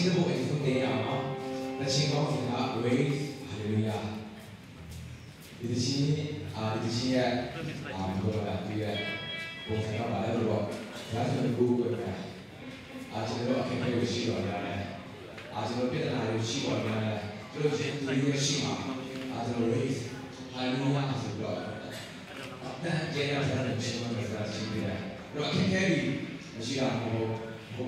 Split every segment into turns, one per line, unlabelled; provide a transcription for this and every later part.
the book is from there now. The Chingon is not raised. Hallelujah. It is here. It is here. I'm going to be there. Both of them are the rock. That's when the book is there. I don't know. I can't hear the sheep on there. I don't know. Better than I sheep on there. So it's just the sheep. I don't know. Raised. Hallelujah. As a blood. Then Jaya is not a sheep on the sheep there. No, I can't carry. She got more. I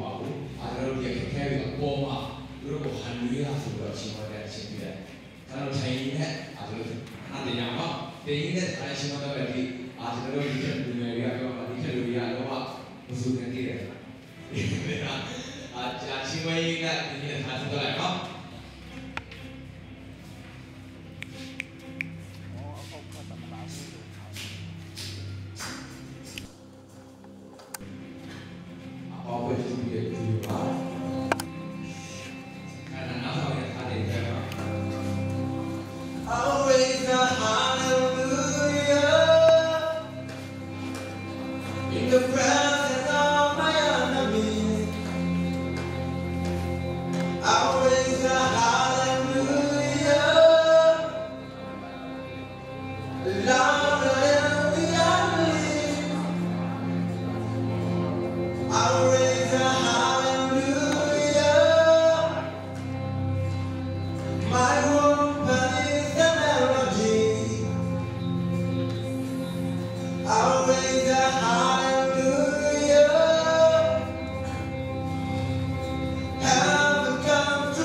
don't know if carry a bomb. You don't know how many years ago she was there. She did that. I don't know that. I don't know. The Yangon. The Indian I see on the valley. I don't know if you can do maybe I don't know. You can do the other one. Who's doing it? She way that in the house of the life. Always to be a good God. And another hallelujah. Always a hallelujah. In the presence of my enemies. Always a hallelujah. Louder in the alleys. I'll raise a hallelujah. My woman is the melody. I'll raise a hallelujah. Heaven comes to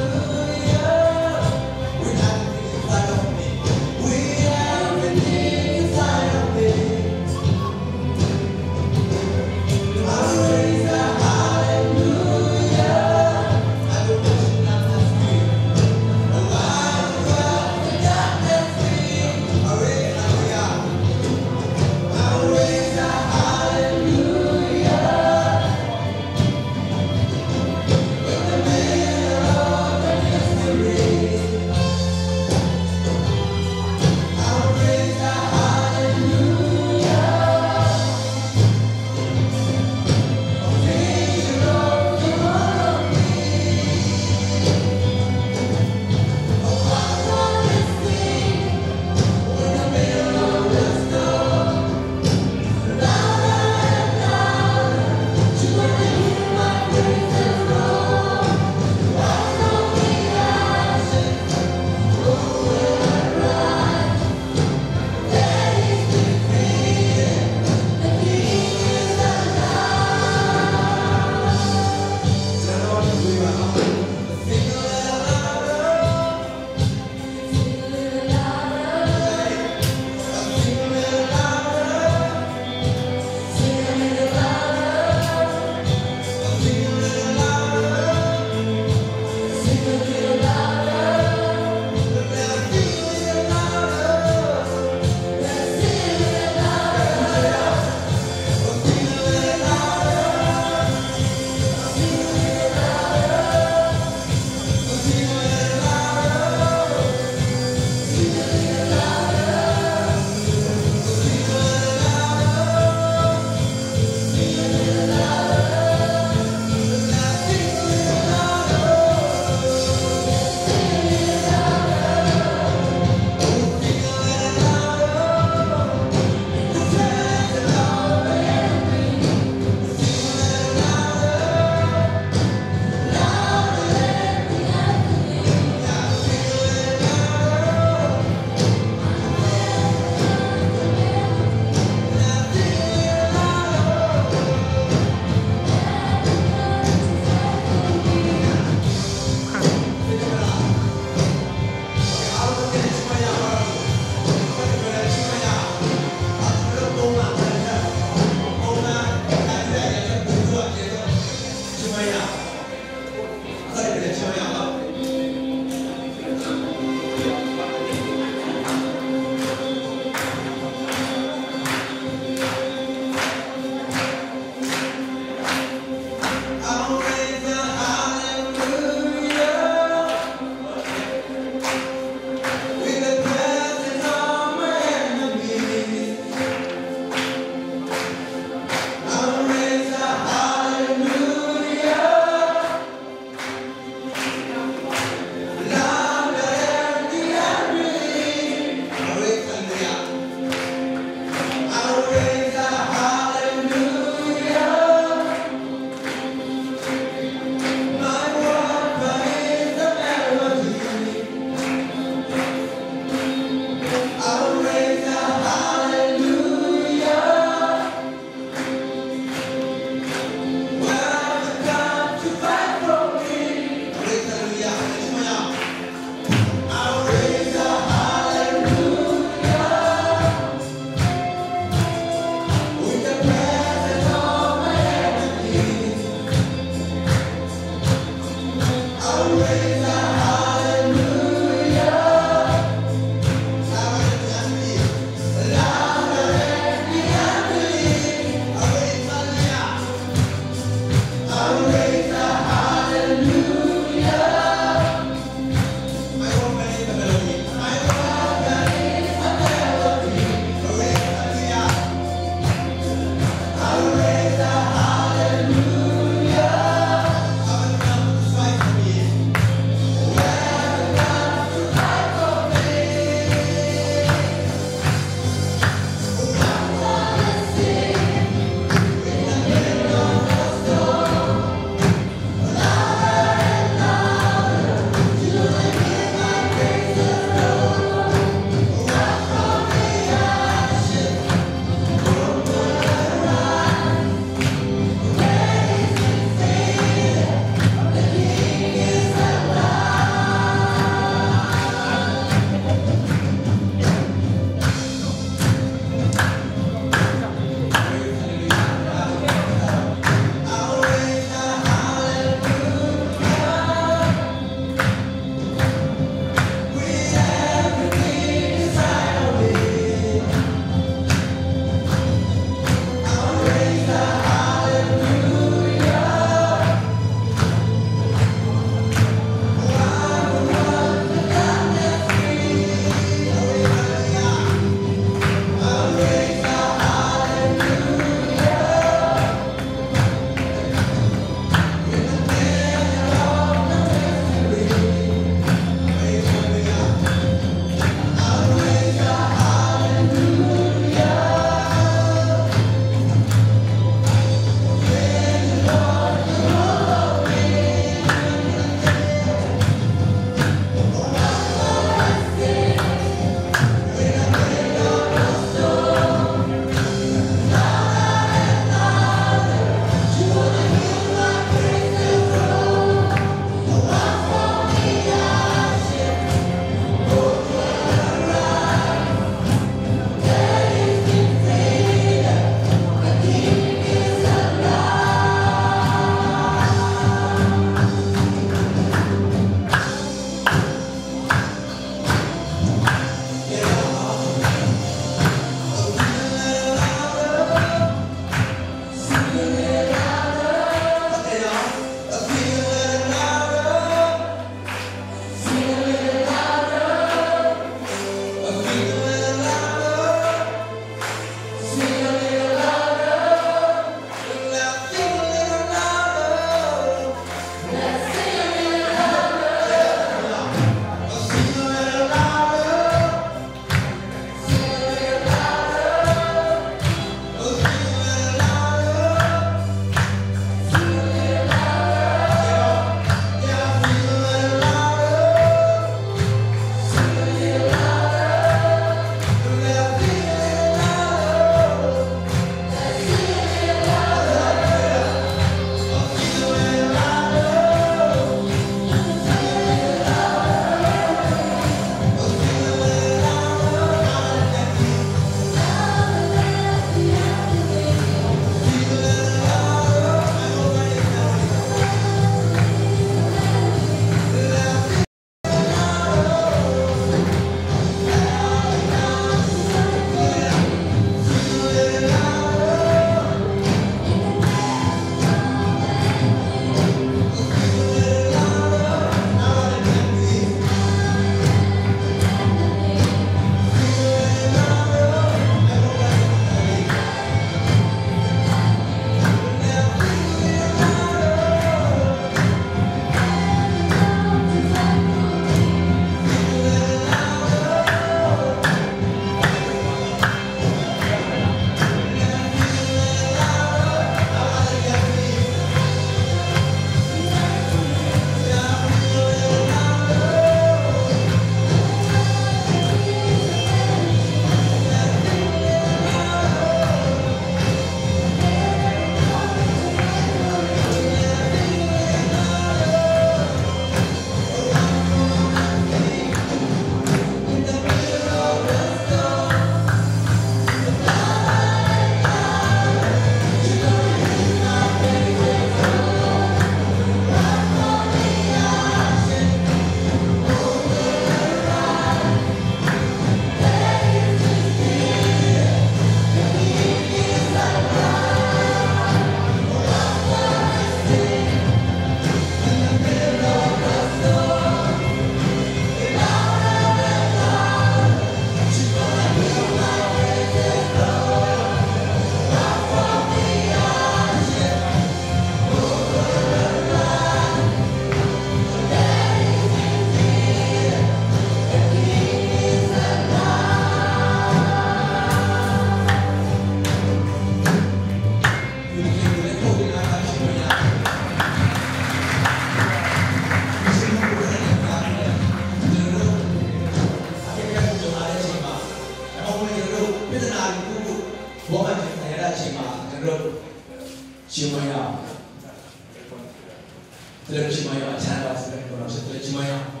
Terima kasih acara terima kasih.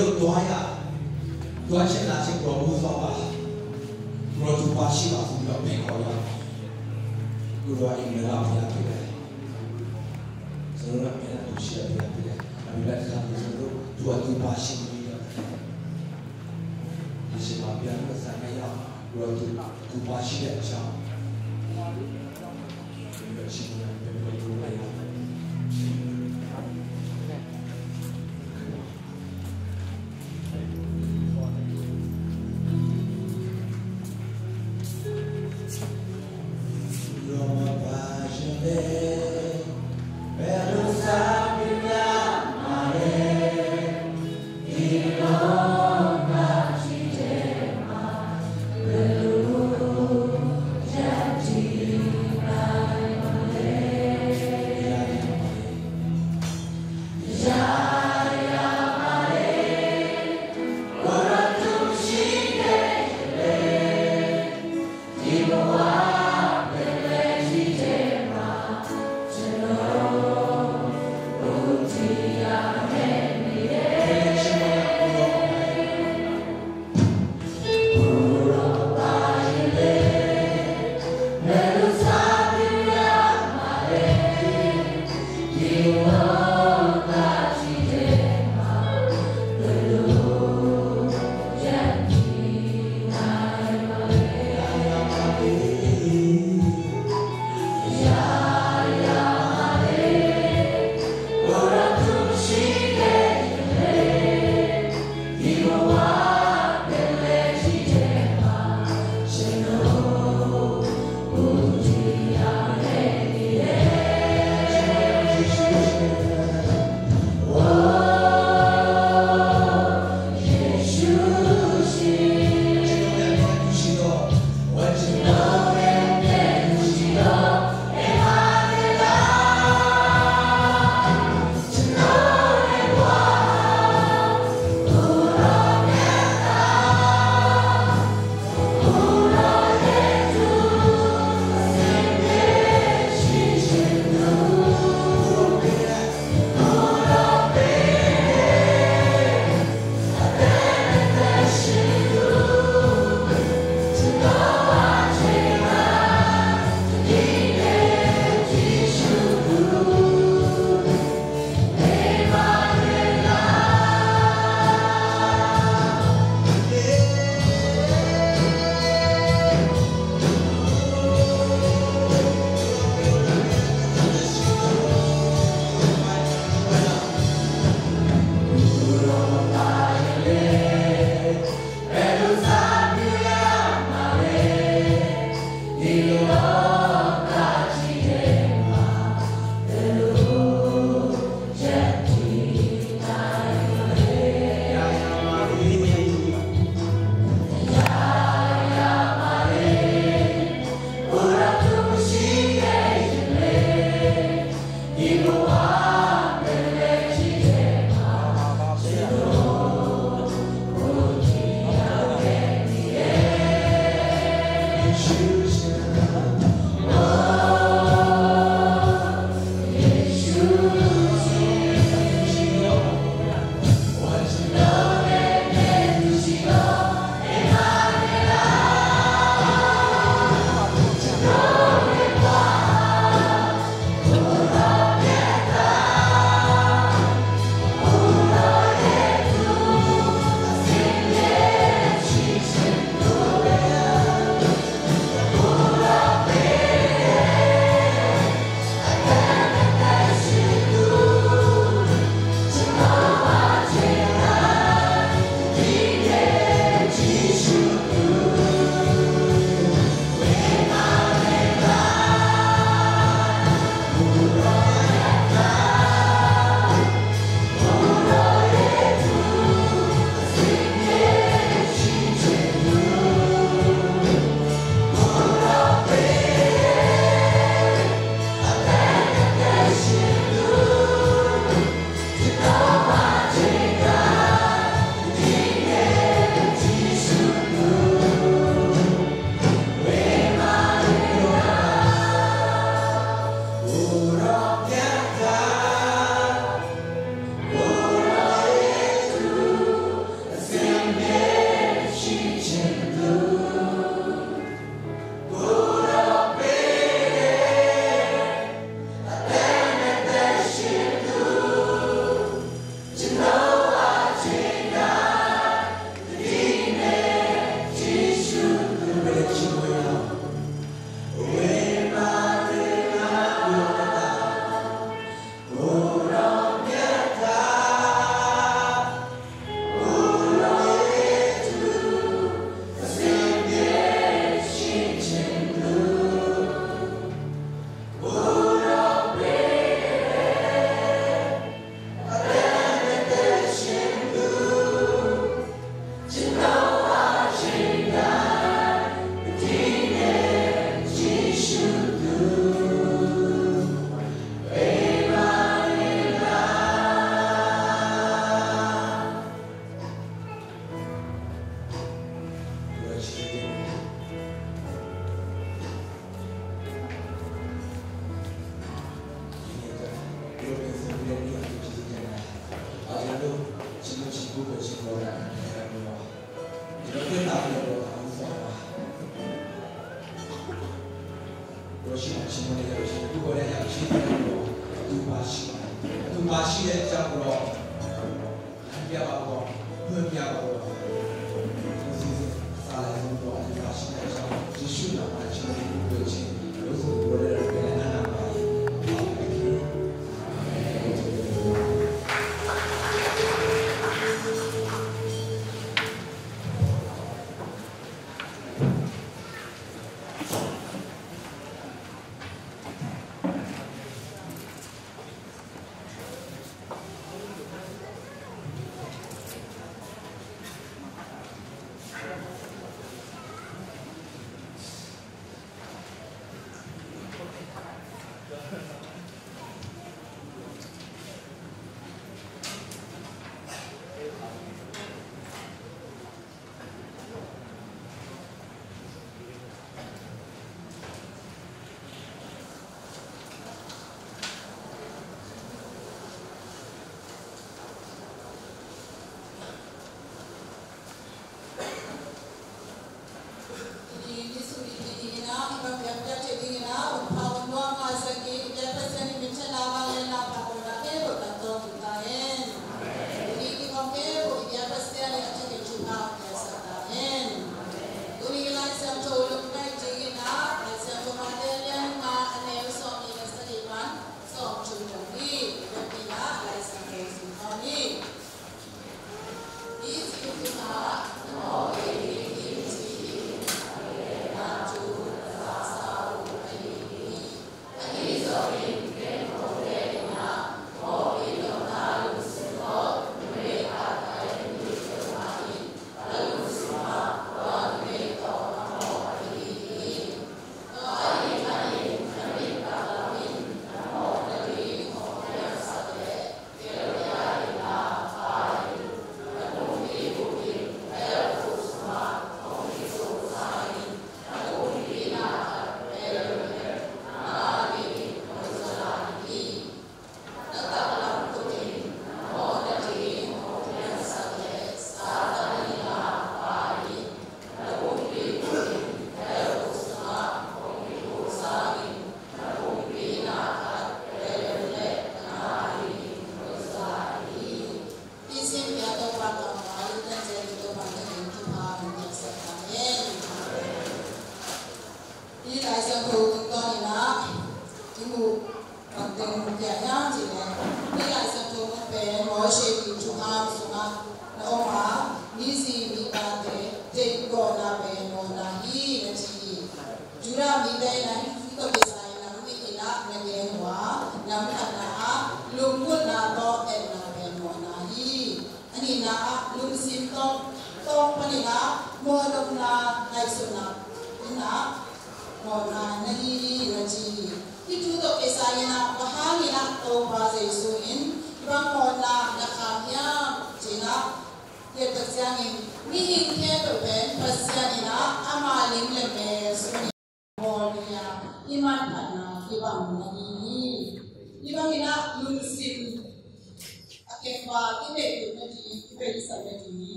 လို့တွားရတွားချက်လာချက်ကိုဘူးသွားပါဘောသူပါရှိပါဘူးတော့ပြန်ခေါ်ရကိုရောအင်္ဂလာဖျားပြတယ်ဆိုတော့ပြန်လို့ရှိရတယ်အမေကစားတယ်ဆိုတော့သူပါရှိနေတယ်ဒီစမှာပြန်လို့စားနေရဘောသူပါရှိတဲ့အကြောင်းဒီရှိနေတယ်ဘယ်လိုလုပ်လဲ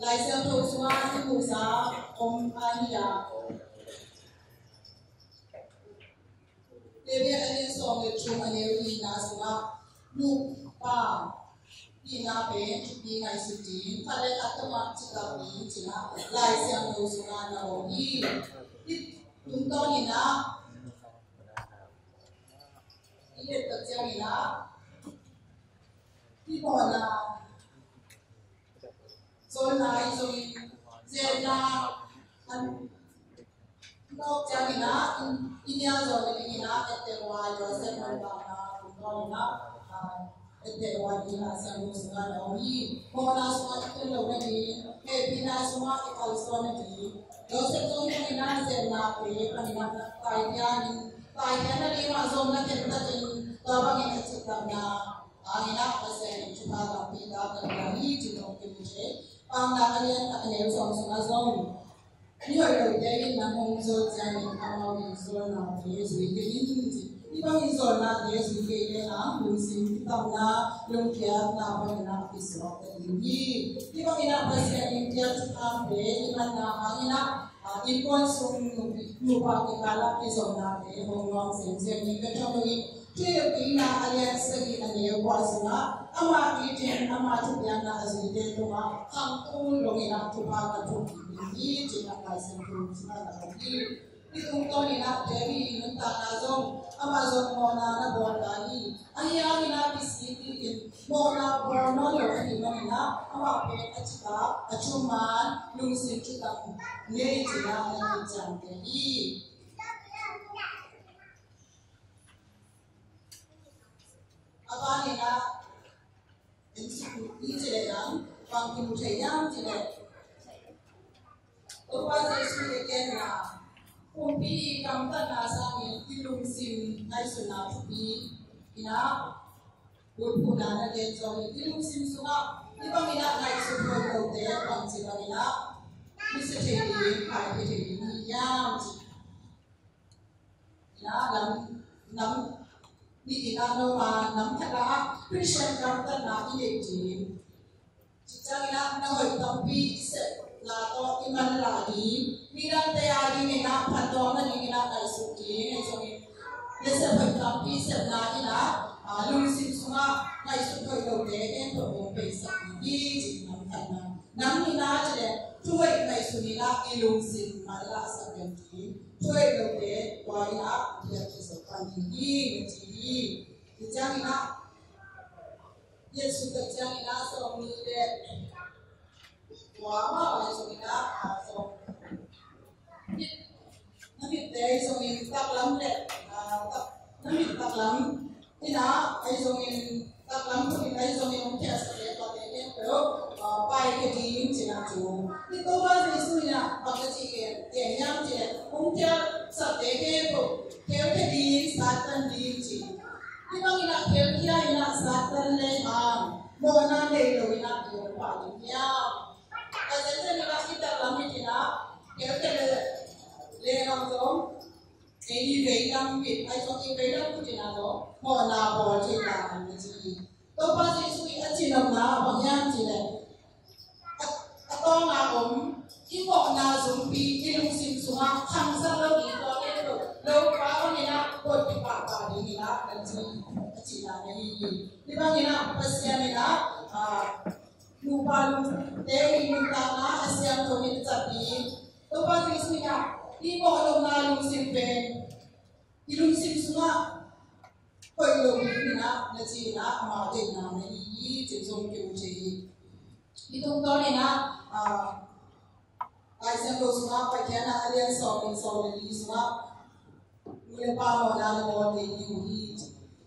lại xem thôi xóa cái mùa giá ông anh ya để biết anh xong cái chung anh ấy đi na xóa lúc ba đi na về đi ngày sinh nhật thay lại các bạn chỉ là đi chỉ là lại xem thôi xóa nào đi chúng tôi đi na đi để tập chơi đi na đi bỏ là rồi này rồi giờ là anh nó chơi đi na đi nhà rồi đi na để qua rồi xem nó là chúng tôi na để qua đi na xem nó sẽ là đâu đi bỏ là số cái lâu này cái pin là số cái cầu số này đi rồi sẽ tôi đi na xem là cái na tại nhà nó đi mà rồi nó cái ta trên tao bằng cái chuyện là anh na sẽ chúng ta làm việc đó là đi chỉ trong cái gì ang nakalian na kanil sa mga zone. Iyo ay day na mong zone sa ang zone na Diyos bigay ibang zone na Diyos bigay na lusin kitang na lumpia na pagnapisok at hindi. Ibang inapasya India sa kampe, iman na ang ipon sung lupa kikala pisok natin kung ang sensen ni Kachamari. Tuyo kina alian segi ane wasna ama itin ama tubian na azide tuma kangkul longina tupa katuki ni tina kaisen tu sina kaki itung toni na devi nunta nazong amazon mona na bordani aya ina bisiti mona borno lo ni mana ama pe achika achuman lungsin chutam ne tina na jamte ni apa ni na ini jelaskan bangkit mujayam jelas. Lepas itu lagi na kumpi kamtan nasa ni tilung sim nai suna tupi ina burpuna na genso ni tilung sim suna ibang ina nai suna kote bangsi kanina bisa jadi kai jadi ni yam ina nam đi ra đâu mà nắm thật là Christian trong tân là cái gì chỉ cho nên nó hơi tâm bi là to cái mình là đi ra đây ai đi mình làm phản đồ là những cái này sự gì này rồi để sẽ phải tâm bi sẽ là cái là lưu sinh xuống này sự khởi đầu để em tổ bộ về sạch đi chỉ nắm thật là nắm như na cho để chuỗi này sự đi là cái lưu sinh mà là sạch điểm gì chuỗi đầu để quay lại thì cái sự quan gì thì jangan nak Yesus jangan nak song ni le wama song ni nak song nami teh song ni tak lam le nami tak lam ina ai song ni tak lam tu ni ai song ni mungkin asal pada ni pero pai ke di cina tu itu bahasa Yesus ni nak apa sih dia nyam je mungkin sate ke ke di satan di cina ibang ina kaya ina satan le mona le lo ina yo pa niya kasi sa nila kita lamit ina kaya le ngam zo ini veidam bit ay so i veidam ku tina do mona bo tina ni ji to pa si su i achinam na bangyan ji le atong na ibo na zumbi ilung sim sunga khang sa lo ni to le lo pa ni na ko ti pa ni na kan ji na ni di bang ina pasya ni na lupa te minta na asyam to ni tapi to pa si su ya ibo lo na lung sim pen ilung sim sunga ko lo ni na ji na ma de na ni ji zong ke u ji itong to ni na ai xem đồ sunga phải kia na alian so ni sunga mule pa mo na mo de ni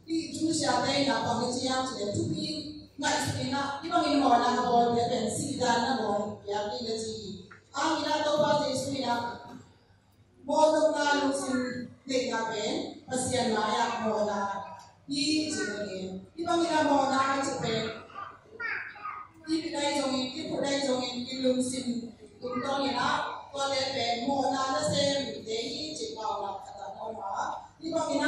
đi chú xa đây là còn cái gì ăn thì chú đi ngày thì na đi bằng cái món là món để bên xí đan là món ya đi cái gì anh đi ra đâu bao giờ xí na món đâu na lúc xin để na bên pasian na ya món là đi chỉ cái đi bằng cái món na chỉ bên đi đây rồi đi phụ đây rồi đi lúc xin chúng tôi là có lẽ bên món na xem để chỉ vào là cả đâu mà đi bằng cái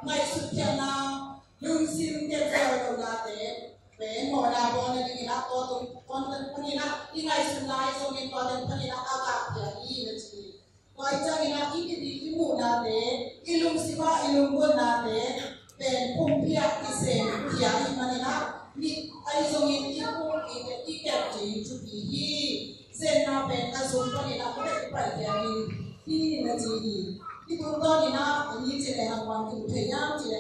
ngày xuất hiện là lương xin tiền giờ đầu là thế bé ngồi đào bò này thì là có còn phần là đi ngày xuân lai xong mình có đến phần là agak ya i là gì coi cho mình là cái mũ nào đấy ilung siva ilung quân nào đấy bên phun pia cái sen pia i mà là đi ai xong mình cái phun cái kẹp gì chụp gì sen nào bên cái xong phần là có thể phải ya i là gì cái tụi tôi thì nó như thế này hàng quan cụ thể nhau thì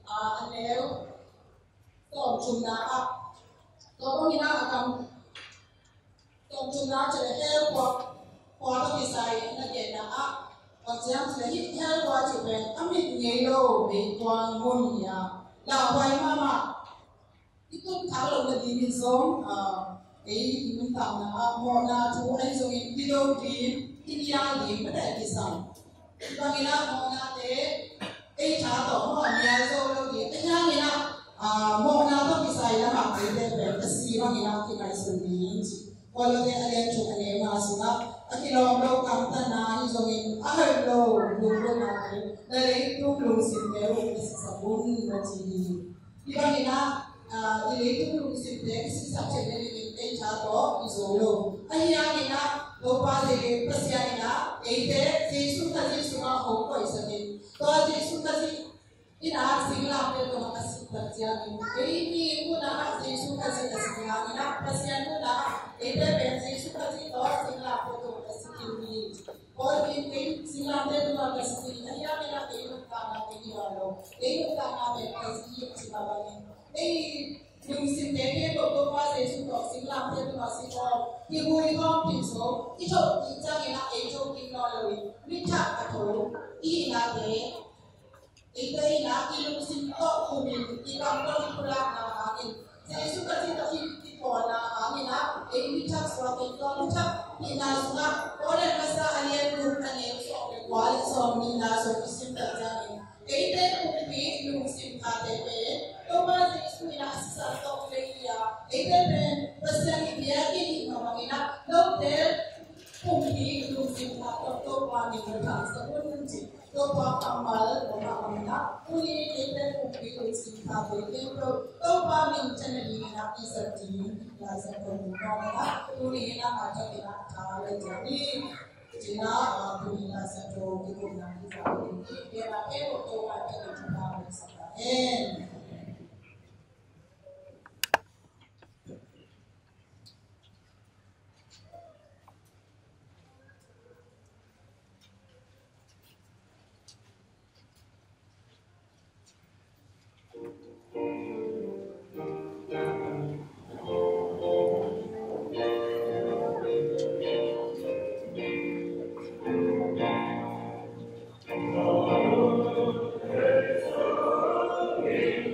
anh nếu còn chúng ta có nghĩa là còn chúng ta chỉ là theo qua đó thì sai là vậy là còn chẳng chỉ là hít theo qua chỉ về âm lịch nhảy lô về qua môn nhà là hoài mà cái công thảo luận là gì mình sống cái mình tạm là một là chú anh dùng video đi India đi bắt đầu đi sang và nghĩa là một là thế cái trả tổ họ nhà rồi đâu thì cái nhà nghĩa là một là đó thì sai là mặc cái về cái gì mà nghĩa là cái này xử lý kalau dia ada cuci ni masuk, akhirnya orang kamu tanah ni zongin, lo nanti dari itu belum simpan sabun macam di mana itu belum simpan sisa cenderi ini jatuh izolo, akhirnya kita lupa jadi persiapan kita, Yesus tadi semua hokoi sekali, kalau Yesus tadi ini singgah itu makasih persiapan, ini pun Yesus tadi singgah, ini persiapan pun itu Yesus tadi orang singgah itu kasih और इन सिंगार में तो आप कैसे नहीं या मेरा केवल काना में ही वालों केवल काना में कैसे ये सिंगार वाले नहीं मुझसे देखे तो पास ऐसे तो सिंगार में तो पास को ये वो ही कौन पिंसो इतो इतना ये ना एजो की नॉलेज मिठा कथो ये ना दे itu ina ilung sinto kumin ikam to ipulak na angin Yesus kasi to ipon na angin na bitak swati to bitak ina sunga ore masa alien group ane so wal so mina so kisim ta jani ite kupi ilung sinta te pe to ba Yesus ina sa to leia ite ben pasang ibia ki mamangina no te kupi ilung sinta to ba ni ta sa kunti तो पापा ना पूरी एक कुपी को सिखा देते तो पानी चलनी ना की सब्जी ना सब ना पूरी ना आजा के ना खाले जानी जिना पूरी ना सब की को ना की जाती ये ना के तो आजा के चुका हो सकता है
Amen.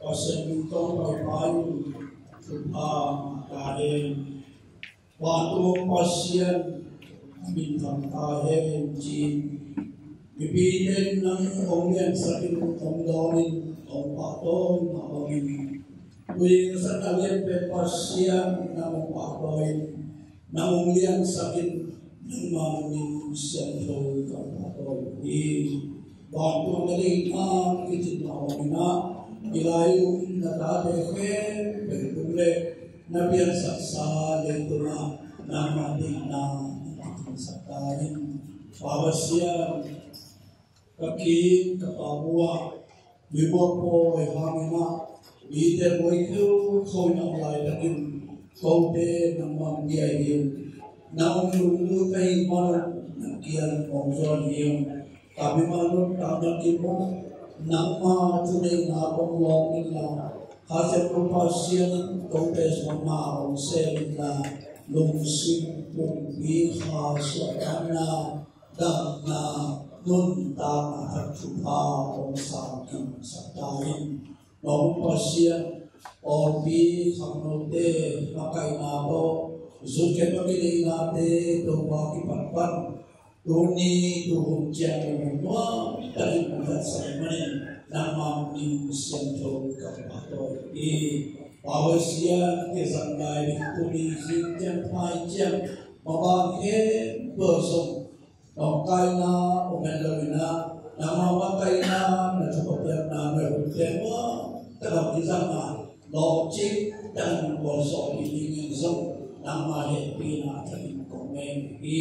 Ocean tong papayu kaden waktu pasien bintang kaden jin bibiden ng ongyan sakit tongdonin tongpaton mabangin kuing sa kalian pe pasien ng patoin ng ongyan sakit ng mamin sentro tongpaton waktu dari kita awalnya ilayu natadeke berkule nabiyan saksa lentuna namating na sakarin pawasya kakin kapabuwa libopo ay hangina ite mo ikaw ko na ulay lakin kote ng mangyayin na umulungo kay man nagkiyan mongzon yung kami manong tamakin mo nama tunai na pemulung illa hasil perpasian kompes mama usela lungsi pungbi khasana dana nunta harjupa sakin satain mau pasien obi khamnote makai nabo zuke pagili nate to baki patpat Doni tuhum jauh semua dari muda saya nama ni sentro kapato ini awasya kesandai tuli hingga panjang mabangke bersong nongkaina omelina nama makaina nacoba nama bertema terhadap zaman logik dan bersong ini zong nama hepina dari komen ini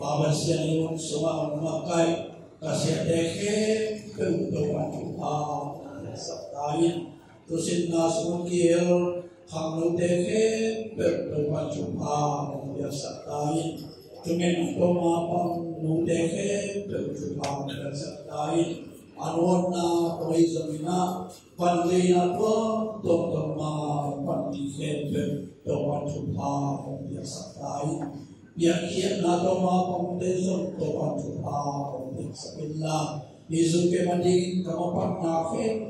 Pawasya yung semua memakai kasih teke keuntungan kita sertain terusin nasmukil hamlu teke keuntungan kita sertain cuman pemapang nu teke keuntungan sertain anona toizamina pandina pun tokma pandike keuntungan kita sertain Biakpiak natoma pangdeso topan tuha sabilla izuke manding kamapak nafen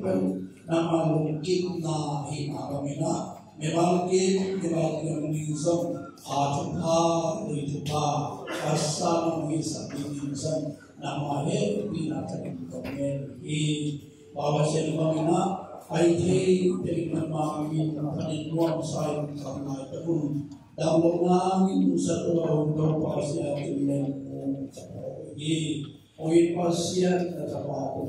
nama mungkin na hinaramina memalkin mungizom hatuha lituha asana mungisa mungizom nama he binatang komen pawasya namina aite dari nama paninuan saya karena itu dalam langit satu tahun pasien tulen ini poin pasien terdapat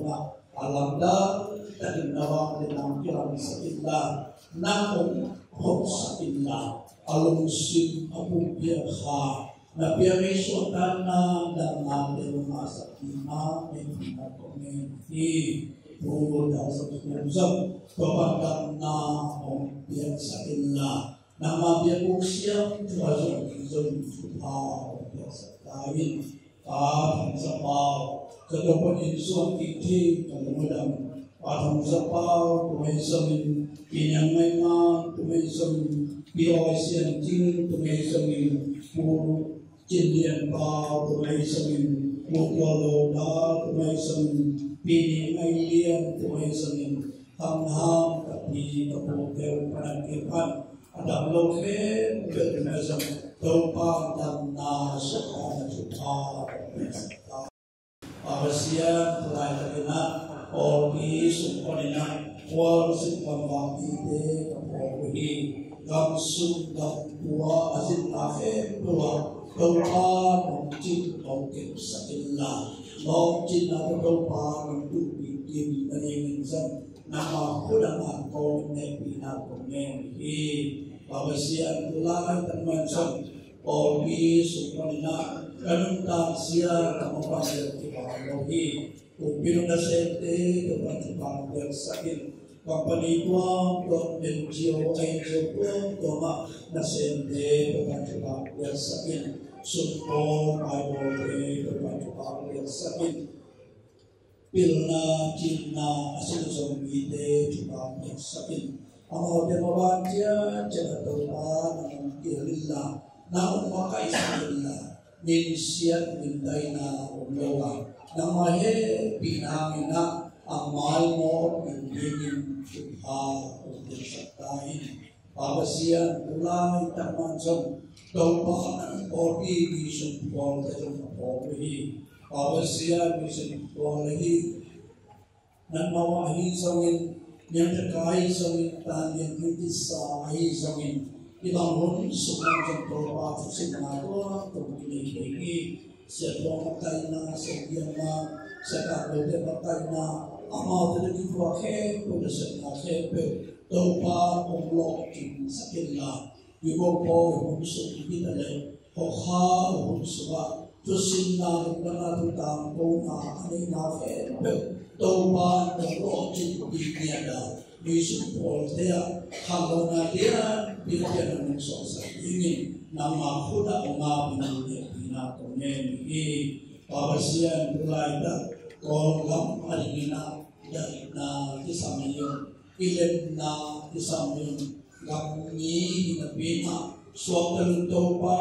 alam dah dan nawang dengan kiram sekitar namun hoksilla alam sim abu biarha nabi Yesus tanah dan nabi masa kina dengan komedi bukan sebelum kepada nam biasa illa nama dia usia tujuan tujuan biasa lain sabau kedepan insuan kiti kemudian sabau tumesan pinyang memang tumesan biosian jin tumesan puru jilian bau tumesan mukolo da tumesan pinyang alian tumesan tangham tapi kemudian penangkipan ada loke bermesam topa dan nasaka juta awasya pelajaran orbi sukonina war simpambang ide kapori langsung dan dua asin na he tua đâu pa nong chin nong kim sakin la nong chin na đâu pa nong tu bi kim na yin zam na ma khuda ma ko ne pi na ko ne hi Baba sian tulai teman sam Polri sukanina kanunta sia kamapan lohi upinu na sente teman teman bersakin company tuang tuang NGO tuang na sente teman teman bersakin support Bible teman teman bersakin pilna cinna asil somite teman bersakin Amo demokratia jangan terlupa namun kililla namun makai kililla minsian mindaina umlola namahe pinamina amal mo indingin tuha untuk satain babasian ulai tamansom dopa obi bisun pol dalam obi babasian bisun polahi nan mawahi sawin yang terkait dengan tanya kisah dengan dibangun semua contoh apa sebenarnya terkini ini sebuah kaina sebiarnya sekarang ada kaina amal terjadi wahe pada sebenarnya doa Allah sekilah ibu musuh kita le hoha musuh tusinna dengan tutang doa ini nafe doa Allah ada Yesus Paul dia kalau dia biarkan manusia ini nama khuda Allah bina komeni babasian berlainan kolam arina dari na disamyun ilen na disamyun gamni bina suatu doa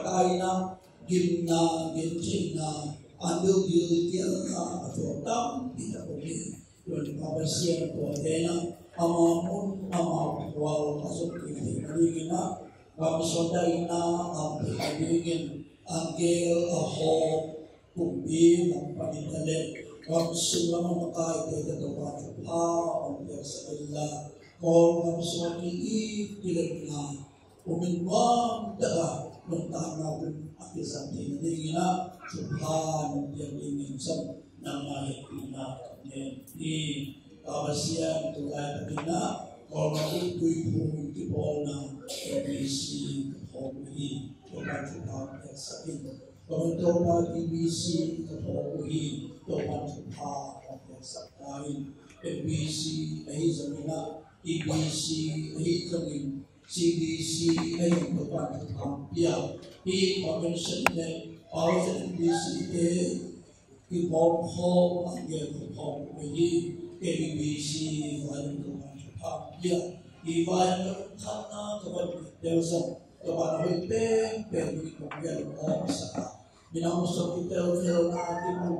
kaina gimna gincina andul diltiana atau tam tidak boleh Tuhan babasian tuadena amamun amawal masuk ini kena babsodaina ampe ingin angel aho kumbi lampanitale babsula mamakai tete topa tuha ampe sabilla kol babsoni ilekna uminwam daga mentana pun akisan tingina tuhan yang ingin sam nama ipina ni babasian tulai takina kalau itu ibu dipolna emisi hobi tomat tomat sakit kalau tomat emisi hobi tomat tomat sakit emisi ahi zamina emisi ahi zamin CDC ahi tomat tomat i convention ne all emisi Kikhopna angel Kikhopna ini KBBC Yangon dia Ivan karena kepada dewasa kepada huteng pergi kemudian orang minang kita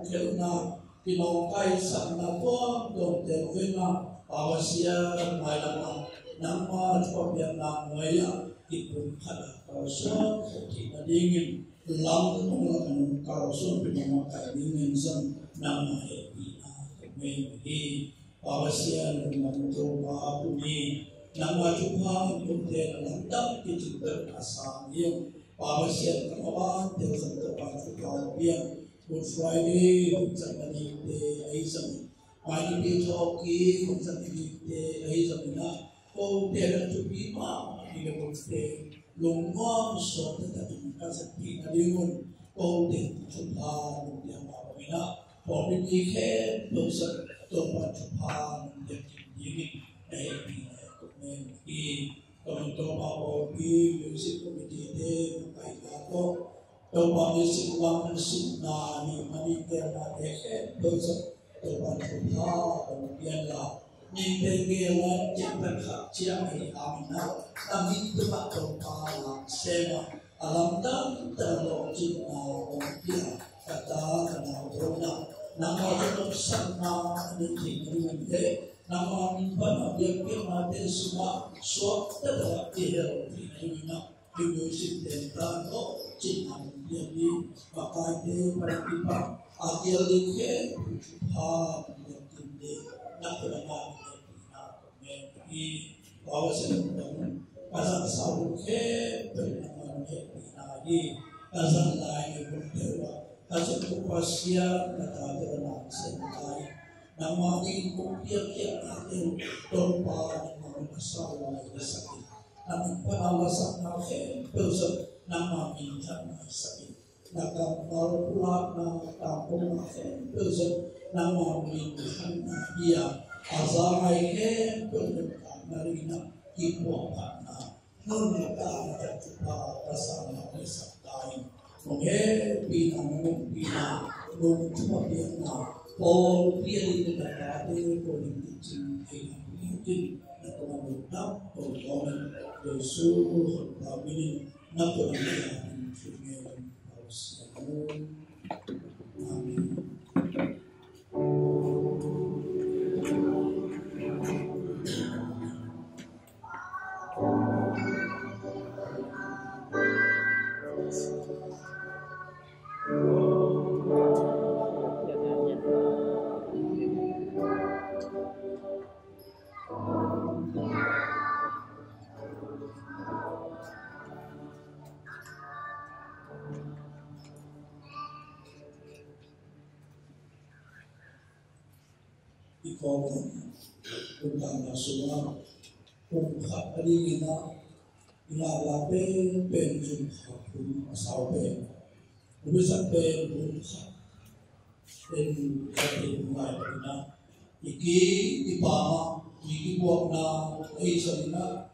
filna kinongkai sana tuang dong terkena awasia mailama nama kemudian namanya itu ada kawasan kita ingin lang menggunakan kawasan penyamakan ingin sem nama epina kemudian awasia dengan coba ini nama coba untuk terlantar kita berasam yang awasia kemawan terus terpacu kemudian Good Friday, Saturday, Aisam. Nipi Biakpiak Kikhopna, Aisam na. Oh, there to be ma, di Good Friday. Lungwa so Tedim kasati na Yangon. Oh, there to pa di Amawina. For the weekend, those are to pa di Tedim. Nipi Biakpiak Kikhopna, music committee de Kailako. Topa music one na ni maniker na deke dosa topa topa kemudian lah ni tengelan cepat cia ni amna kami topa topa sema alam dan terlalu cinta kemudian kata kenal rona nama tetap sana ni tinggi nama mimpan Biakpiak mati semua suap tetap dihel ini di musik tentang cinta jadi pakai pertipa akhir dike yang tinggi nak berapa ini bawa sedang pasang sahur ke bernama lagi azan lain berdewa azan kupasia kata dengan sentai nama ini Biakpiak Kikhopna dompa nama masalah sakit nama penalasan nafsu berzer nama minta sakit nama malulah nama kampung nafsu berzer nama minta dia azai berzer narina Kikhopna nunta tertupa rasanya sakit mungkin bina nunta bina Paul pilih negara ini politik mungkin nak menang perjuangan Yesus kami nak berjuang dengan harus amin. Ikaw tentang semua kumkat tadi kita ilalape penjum hakun asaupe lebih sampai kumkat dan sampai mulai kita iki ipama iki buat na isalina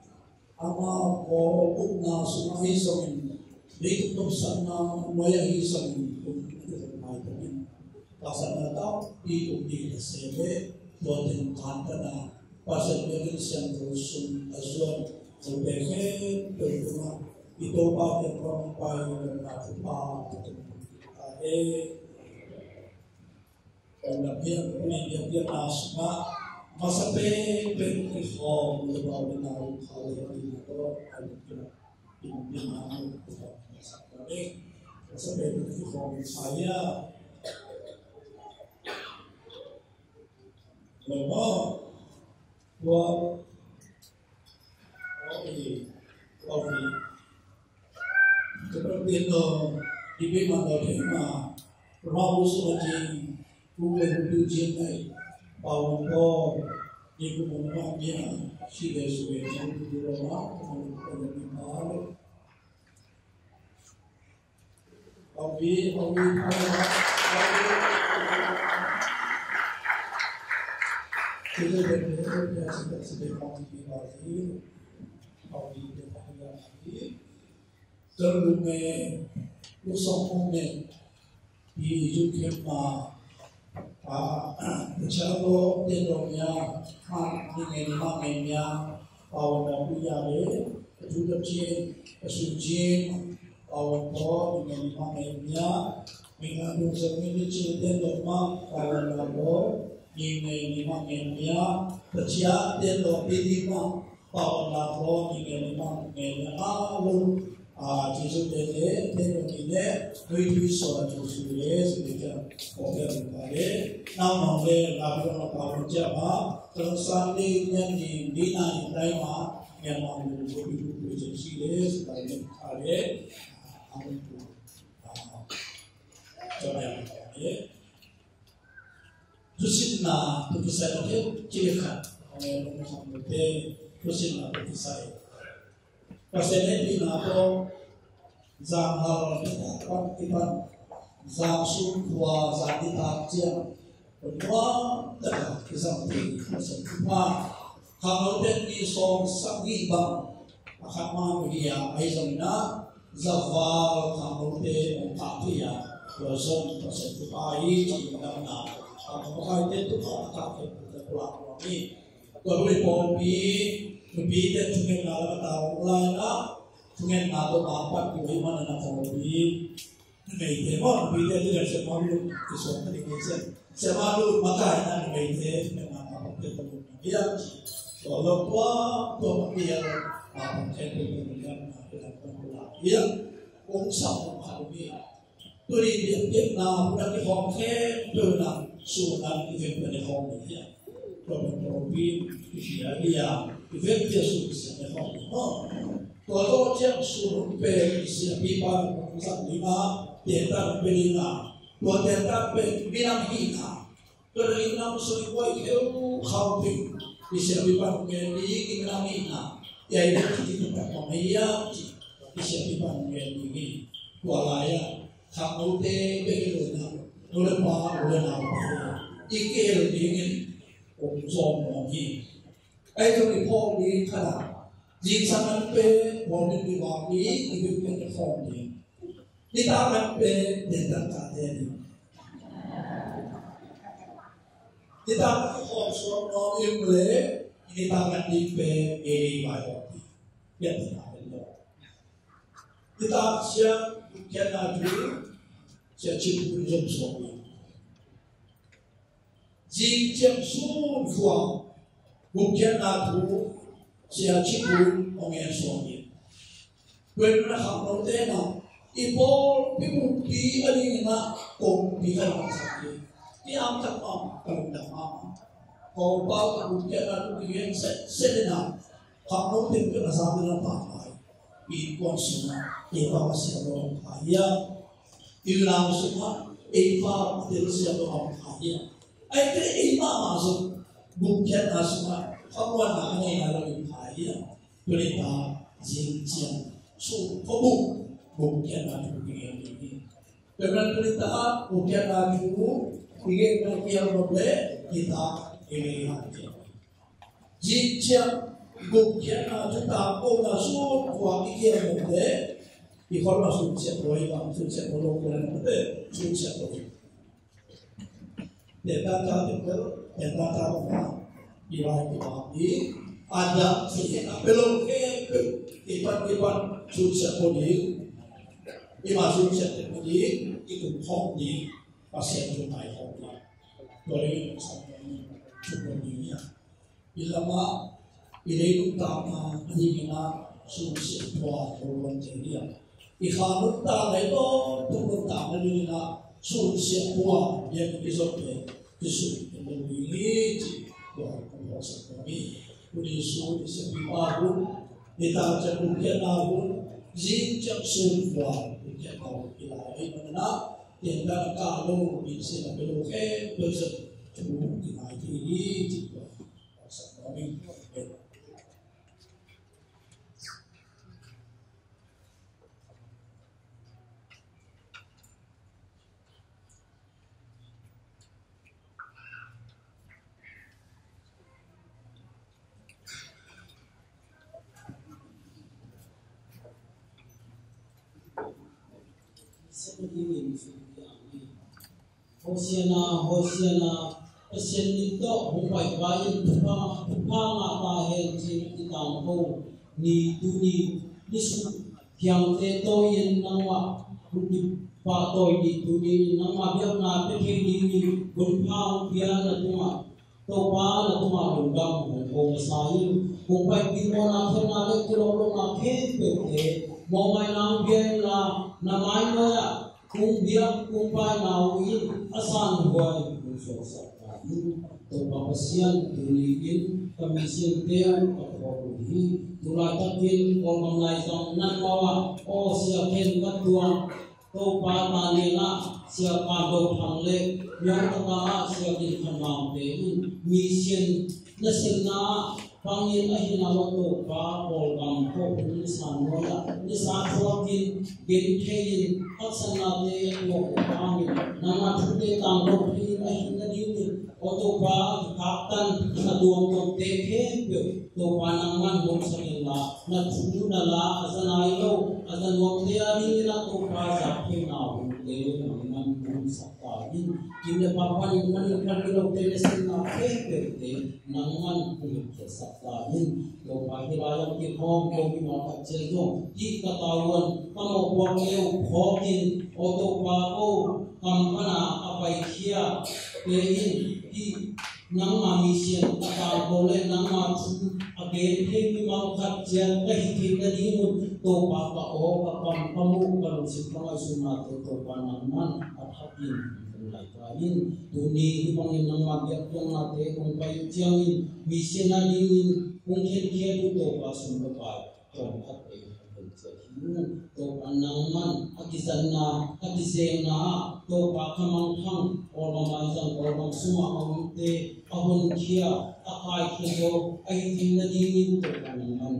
ama ko na semua isalin itu sana maya isalin pasal tahu itu di sebe buatin kantana pasal begini siang terusun azuan sebagai berdua itu pakai perempuan dan apa dan dia asma masa begini form lebih menarik kalau itu ada di mana masa begini form saya bahwa seperti itu di mana tema ramus lagi bukan tujuan bahwa di kemudiannya sudah yang di rumah kita berbeda sebagai motivasi, audi lagi, terlumeh, usahumeh, di Kikhopna, calo dendonya, dengan awal dari juga suci, awal dengan mengandung semini dendoma awal ini memangnya percaya dan lebih bahwa lalu ini memangnya lalu Yesus itu ini itu soal Yesus itu orang kaya namun lalu apa jawab tersandingnya di dina tema yang mahu itu Yesus dari kaya itu coba ya Tusinna tukisai oke cilikan oleh Muhammad tusinna tukisai pasal ini nato zanghal kita zangsu dua zati takjil dua dah kisah ini pasal cuma kalau ini song sangi bang akan mahuia aizamina zawal kalau ini takia dosong pasal tupai cina Maka itu kakak pulang ini, kalau popi, lebih dari cuma kalau tahu lah, cuma nato apa di mana nak popi, ini demo lebih dari semua lu kesukaan ini semua lu makan ini dengan apa ketemu dia, kalau tua dia apa ketemu dengan pulang dia, ungsam popi, tuli dia nak pulang di popi, pulang sunan event pada kaum dia, problem dia, event dia sudah sampai kaum. ตัวโตเจ้าสูงเป็นเสียปีปันของสัตว์นี้มาเตียนตั้งเป็นนาตัวเตียนตั้งเป็นบินังหินาตัวนี้นำสุริวัยเขาถึงเสียปีปันเป็นดีกินน้ำหินาใหญ่ที่ที่เป็นของไม่ยากที่เสียปีปันเป็นดีตัวอะไรอ่ะขับรถเต้เป็นเลยนะตัวเล็กมาตัวเล็กมาอีกเกลือดีนี่ผมชมมองยิ่งไอ้ตัวนี้พ่อดีขนาดยิงสังนั้นเป็นวันนี้วันนี้ที่เป็นของดีนี่ตามันเป็นเด็กต่างกันเลยนี่ตามันของสวนน้องยิ่งเลยนี่ตามันดีเป็นเอริวายดีเด็กต่างกันเลยนี่ตาเสียแค่นั้นดูเสียชิบุญจงสวงยิงเจ้าสู้ฟังบุกแค่นั้นดูเสียชิบุญองเงินสวงเป็นนักขับรถเต้นอีโบพี่บุกีอะไรนะกงพี่กันมาสักทีที่อัมจักรกำลังดังมาพอบ้ากับบุกแค่นั้นบุกเงินเสร็จนะขับรถเต้นกันมาสามเดือนผ่านไปปีก่อนสุนัขเอฟาเสียโดนขายาอีกแล้วสุนัขเอฟาเดินเสียโดนขายาไอ้ที่เอฟามาสุดบุกแค่นั้นสุนัขเขาวันนั้นไงเราอยู่ขายาตัวนี้ตาจริงจังสู้เขาบุกแค่นั้นบุกเงินดีเป็นนักตัวนี้ตาบุกแค่นั้นอยู่บุกเงินเราเกี่ยวกับเล่ที่ตาเอเลียจริงจังบุกแค่นั้นจุดตาโอ้น่าสู้กว่าที่เกี่ยวกับเล่อีกคนมาสู้เสียบอยบ้างสู้เสียบโลกเลยนะเด้สู้เสียบอยเด็กตาตาเด็กเด็กตาตาบอกว่าอีไรอีบ้าอีada belum ke ipan susah podi imasun susah podi itu hobi pasien cuma hobi dari cuma dunia bila mak bila utama dunia susah buat orang jadi ikhwan utama itu utama dunia susah buat yang disebut ini buat proses kami Udisu disebut ahun, kita cenderung ahun, zincap sunfwa, kita tahu ilahi mana, kita kalau bisa beloke, bisa cenderung ilahi juga, pasal kami.
Hosiana, pasien itu bukan bayi tumpah mata henti di kampung ni tuni nisu yang teto yang nama budi patoi di tuni nama biar nape kini berpau biar natuma topa natuma lundang hong sayu bukan dimana kenal kelolo nape pete mau main ambil lah namanya ya kung biak kung pa nauin asan buhay kung sosok to papasyan tuligin kamisin teon kaporuhi tulatakin o mangaisang nanmawa o siya ken katuang to patanina siya kado pangle yang tanga siya kinhamang tein mission nasilna pangin ahinawa to pa polgam ko nisan moya nisan huakin genthein aksanate mo pangin namatute tangro pin ahinadin oto pa kaptan kaduang to teke to panaman mo sa nila na tunala azanailo azanwang teari na to pa sa pinaw deo naman mo sa kain kinapapanin man kanilo telesin na keke naman mo sa kain to pahilayang kihong ko minakatselyo di katawan kamo buwangyo hokin oto pa o kampana apay kiya pein di nang mamisyan at boleh nang matsu again hindi makakatyan kahit hindi mo to papao kapampamu kalau si pangasunat to panaman at hapin lain tuni pangin nang magyat yung nate kung kayo tiyangin misyon na lingin kung kaya to pasumapay to hapin to anangman akizanna akizena to pakamangkhang orgamazang orgam suma amte ahun khia akai khido aitin na dingin to anangman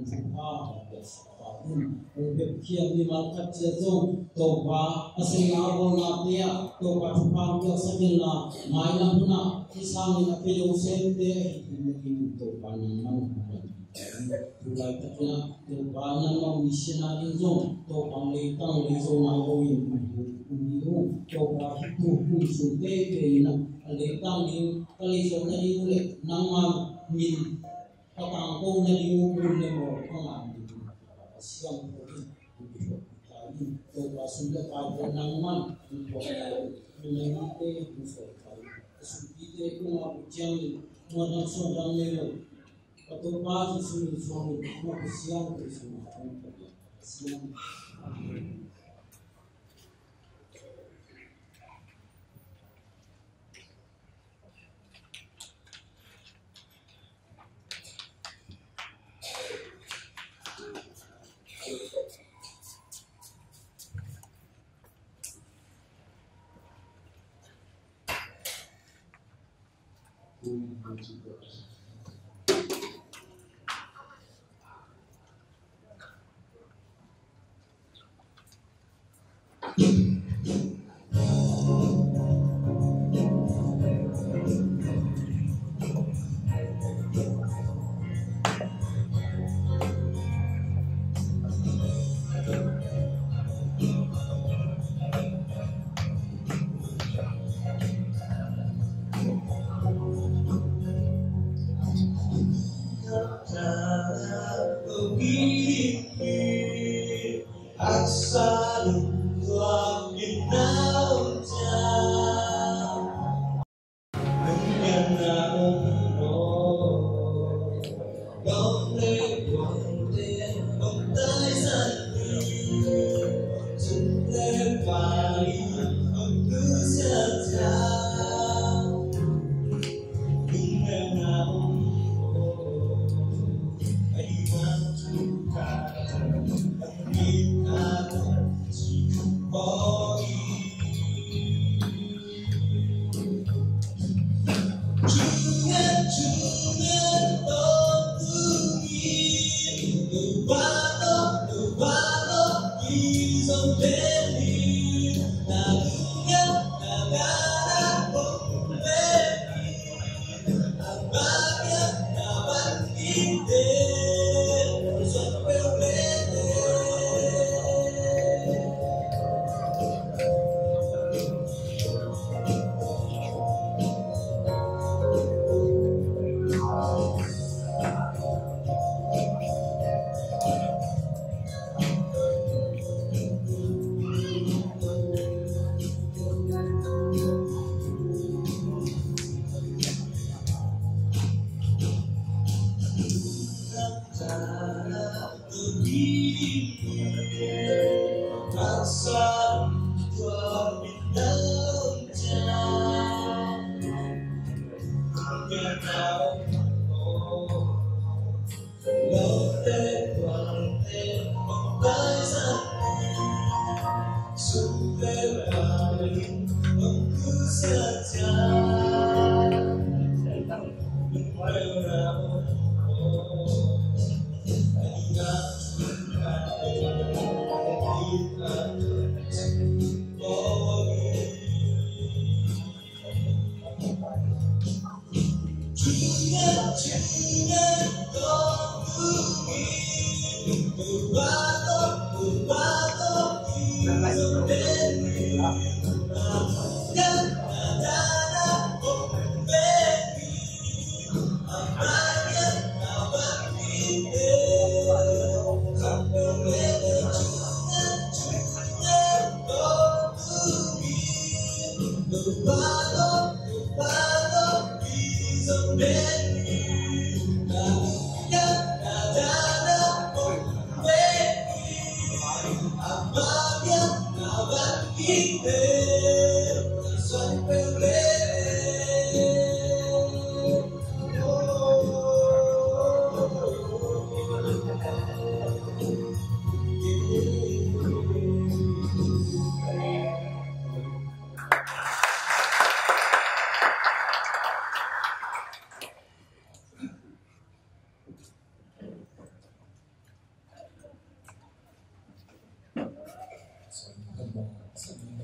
khia mi malkat jazong to ba asinga bona tia to pa thupang ya sakilna mailangna isangin apelo sente aitin na dingin to anangman tulai takna to banan ma missionary zone to panglei tang le zone na ho yin uniu to ba hitu hu su te te na le tang ni kali zone na ni le nang ma min patang ko na ni mu le mo ka ma ni siang ko ni to ba sun le pa nang man to ni te hu so ka su ti te ko ma jang mo na so dang le atau bagi suami mau kesian bersama kesian.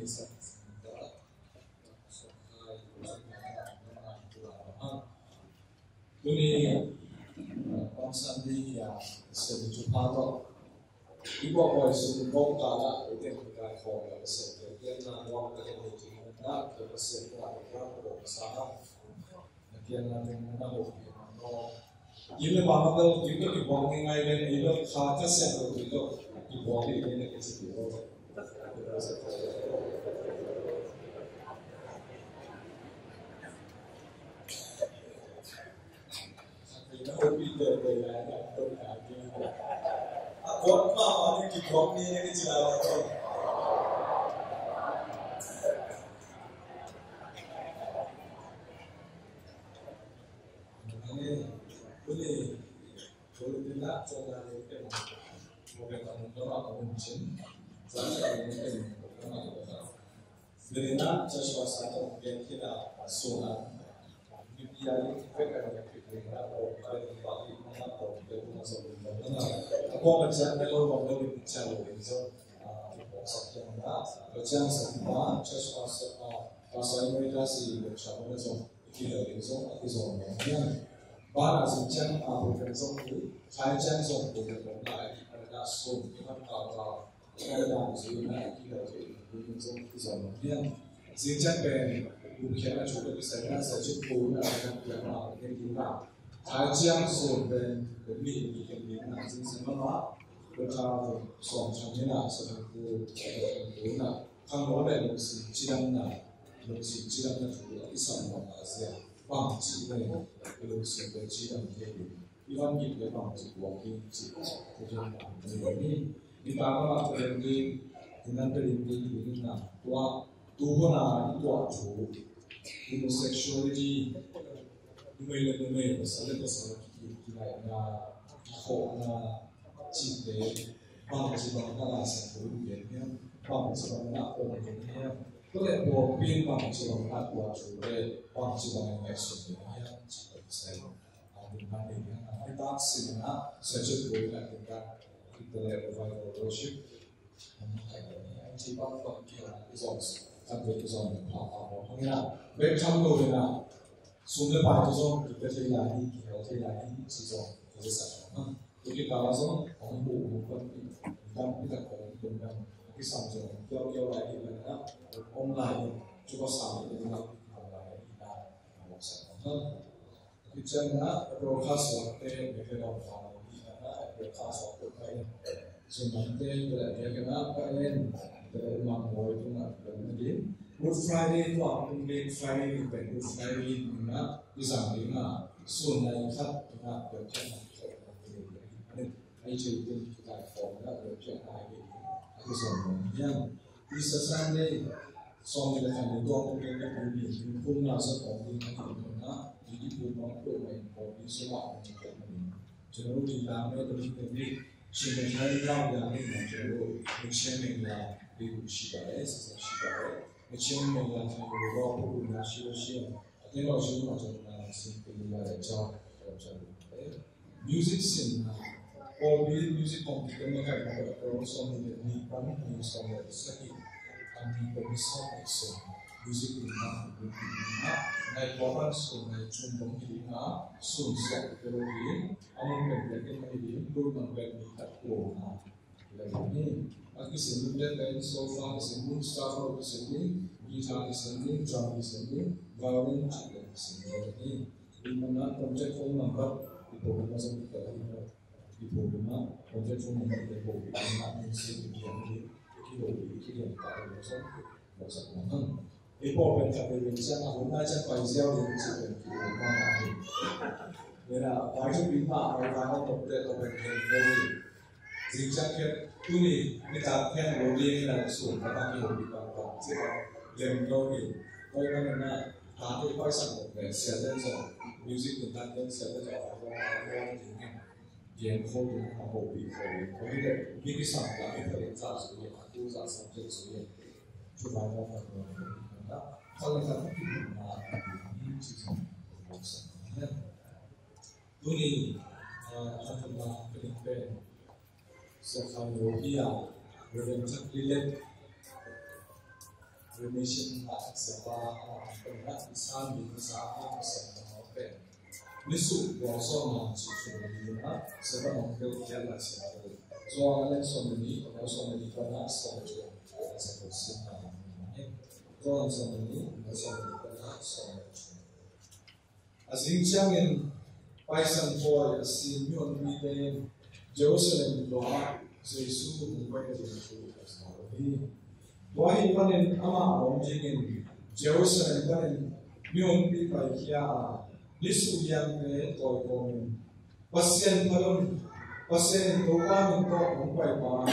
sa da so hai tuni on Sunday ya se tu pado ibo boy su bom kala ite ka ko la se ke na wa ka ke ti na ke se ka ka ko sa na ke na te na ho no yile ba ma ko ito ki bom ngai le ilo kha ka se ko ito ki bom ni le ke se ko Hobi dari aku apa ni Kikhopna ni jalan tu. Ini boleh tidak coba lepas mungkin kamu orang mungkin saya mungkin dari nak sesuatu mungkin kita sunnah Nipi Biakpiak Kikhopna atau kali bagi atau kita masuk aku macam kalau orang bicara itu sakit mana macam semua sesuatu pasal mereka si macam mana so kita itu so yang baru macam apa macam tu saya macam so kita ada so kita tahu ada sebenarnya kita itu so yang sebenarnya bukan cuma bisa saja pun ada yang kita才将所跟人民一个民啊，进行了嘛，和他所承认的是很多的，他们的东西质量的，东西质量的主要第三个是呀，忘记的东西的质量的，一方面的忘记我们自己这种的原你当然了，这里那这里的那多多那多出 homosexuality numai pasal kita Kikhopna cipta bangsa bangsa satu yang bangsa bangsa orang yang boleh berpin bangsa bangsa kuat juga bangsa bangsa yang saya dengan ini kita sebenarnya sejak boleh kita level worship cipta bangsa resource sampai resource apa mana become loh na Sumber pada tu kita terlari, kita terlari sesuatu sesuatu. Jadi kalau so orang bukan kita orang kita sama jauh lagi mana online cuba sama dengan online kita maksudnya kita nak broadcast waktu mereka orang kita nak broadcast waktu kaya sebenarnya kita kena kaya terima boleh tu nak bermedin Good Friday tu aku Good Friday Good Friday mana bisa mana sunai kat mana berjalan itu kita formula berjalan lagi aku yang bisa Sunday soalnya kan itu aku kena beli pun rasa kopi mana jadi pun aku main kopi semua jadi di dalamnya terjadi sebenarnya yang ini jadi macamnya di Shibai Shibai Macam mana kita berdoa pun nasi nasi, ada nasi macam nasi pilih ada jauh macam music scene, all music computer mereka ada promosi ni kami promosi lagi, kami promosi so music ni naik orang so naik cumbang ni sunset terus amun mereka ni dulu mereka ni tak kuat, lagi Aku sendiri dan sofa sendiri, staff sendiri, gitar sendiri, drum sendiri, violin juga sendiri. Di mana project phone number di program masuk di program project phone number di program musik yang di tak masuk mana. Di program kami biasa aku macam paisel yang disebut di mana. Jadi baju bima, baju project atau baju Sejak ini kita kan boleh langsung kata kita berbicara sebab yang lagi bagaimana tadi pasal siapa yang music tentang yang siapa yang yang kau dengan hobi jadi ini sama kita lihat sebagai aku subjek sebagai coba kita kalau kita ini sistem ini adalah penting sekarang dia berbentuk lilit information na saba na isang bisa ang sa open nisu boso na chichu na saba ng kaya sa so ang so many also many na sa sa sina so ang so many also na sa as in changin paisan for si nyon mi Jerusalem doa Jesus mungkin itu doa panen ama omjingin Jerusalem panen mion pi pai kia lisu yang ke toy kom pasien palon pasien doa min to mungkai pa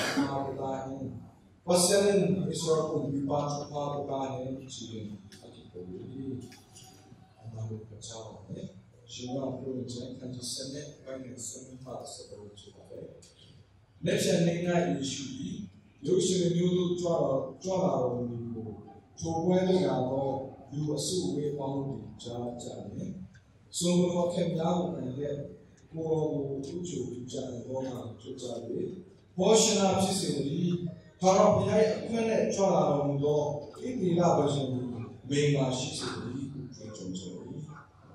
ta ni pasien isor kun pi pa chupa ta ni chi aki ko ni amaru kachao ne Shua Province kan disene panen semi pa sa chupa Next nina issue Jerusalem new Jwala Nipo Togwell Yabo you asu we found Jane so no can now and get more to Jane Goma to Jale portion of Sicily Tarapia Quene Jwala Mundo in the Labajan Mema Sicily Johnson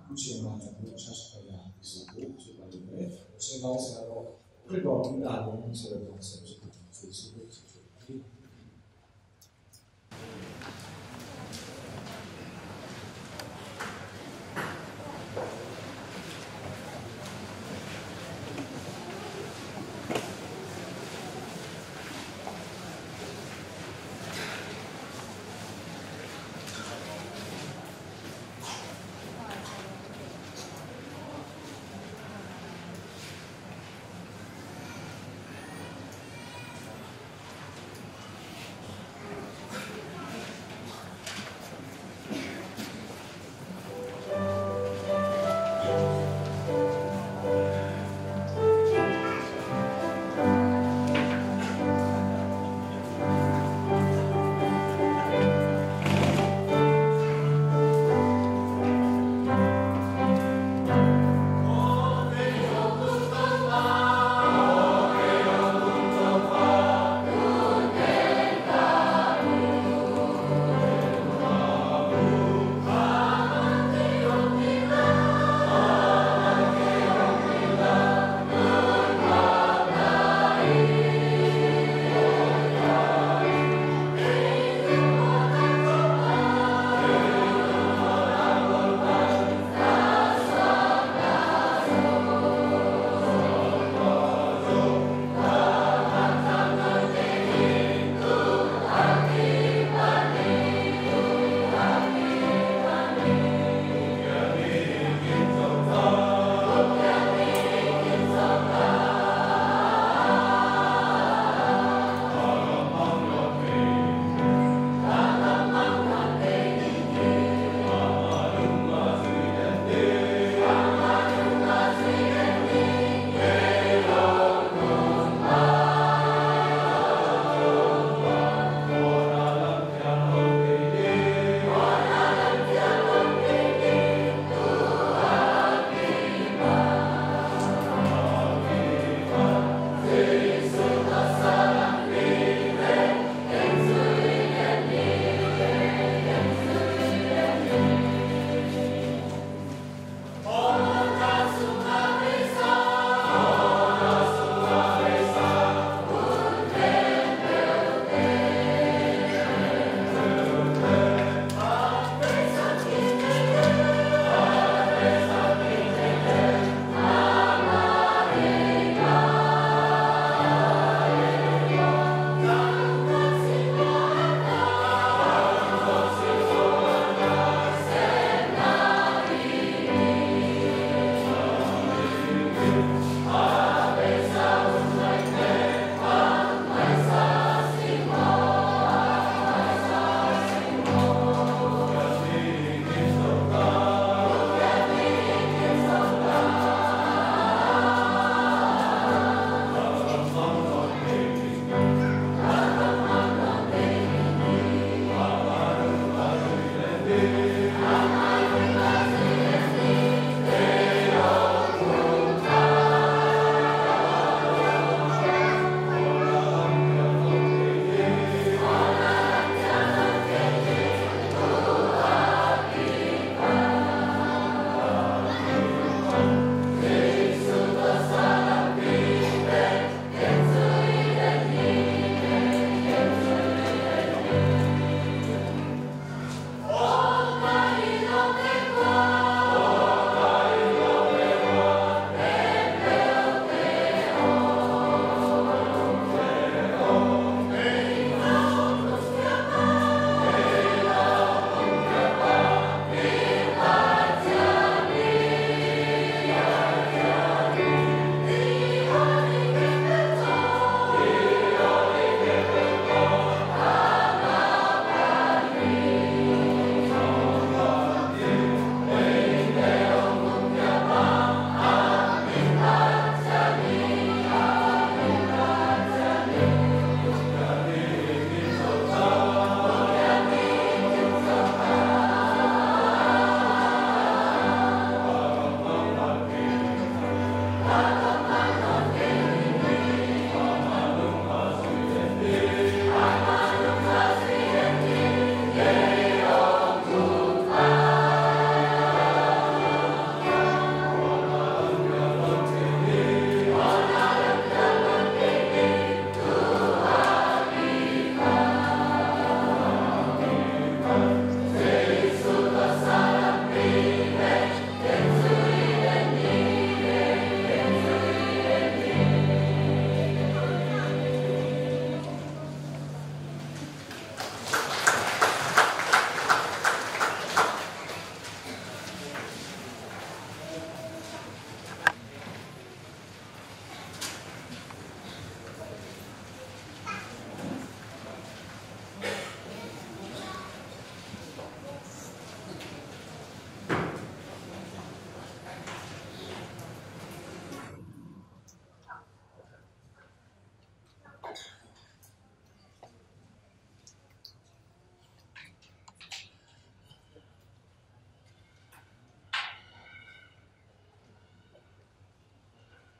which is not a Chaskaya is a book to Balime so Ricordo da non so le cose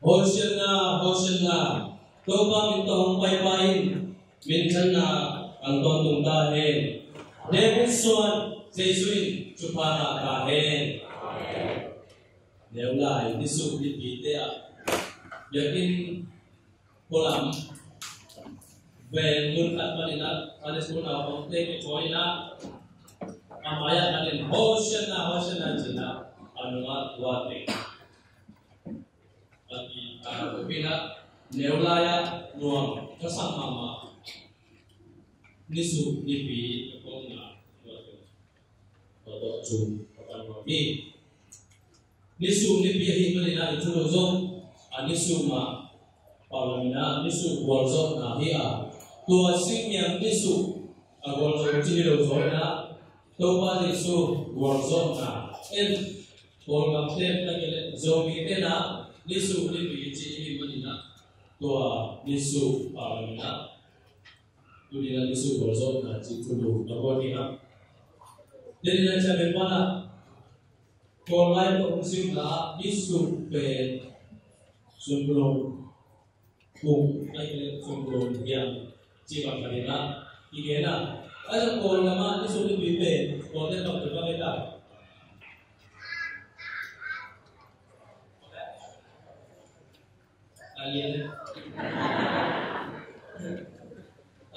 Hosanna, Hosanna. Tô ba min tong pai pai min chan na ang ton tung ta hen. David son Jesuin chupana ka hen. Nếu lại đi sụp đi bị thế à? Yakin kolam về mun at manina ada suna pang te choi na amaya alin Hosanna jina anumat wate. Bagi pina neulaya nuam kasang mama nisu nipi kikhopna wato chu kapanwami nisu nipi himanina itulozong nisu ma paulamina nisu golzo na hiya tua sinyang nisu golzo chilozong na topa nisu golzo na en golgamte tagile zomite na nisu nipi himanina tua nisu paulamina dunia nisu golzo na chitulu nagoniha jadi na chabe pana kolai to musim na nisu pe sumbrong kung ay sumbrong yang cibang kanina igena ada kol nama nisu ni bipe kol na to ba kita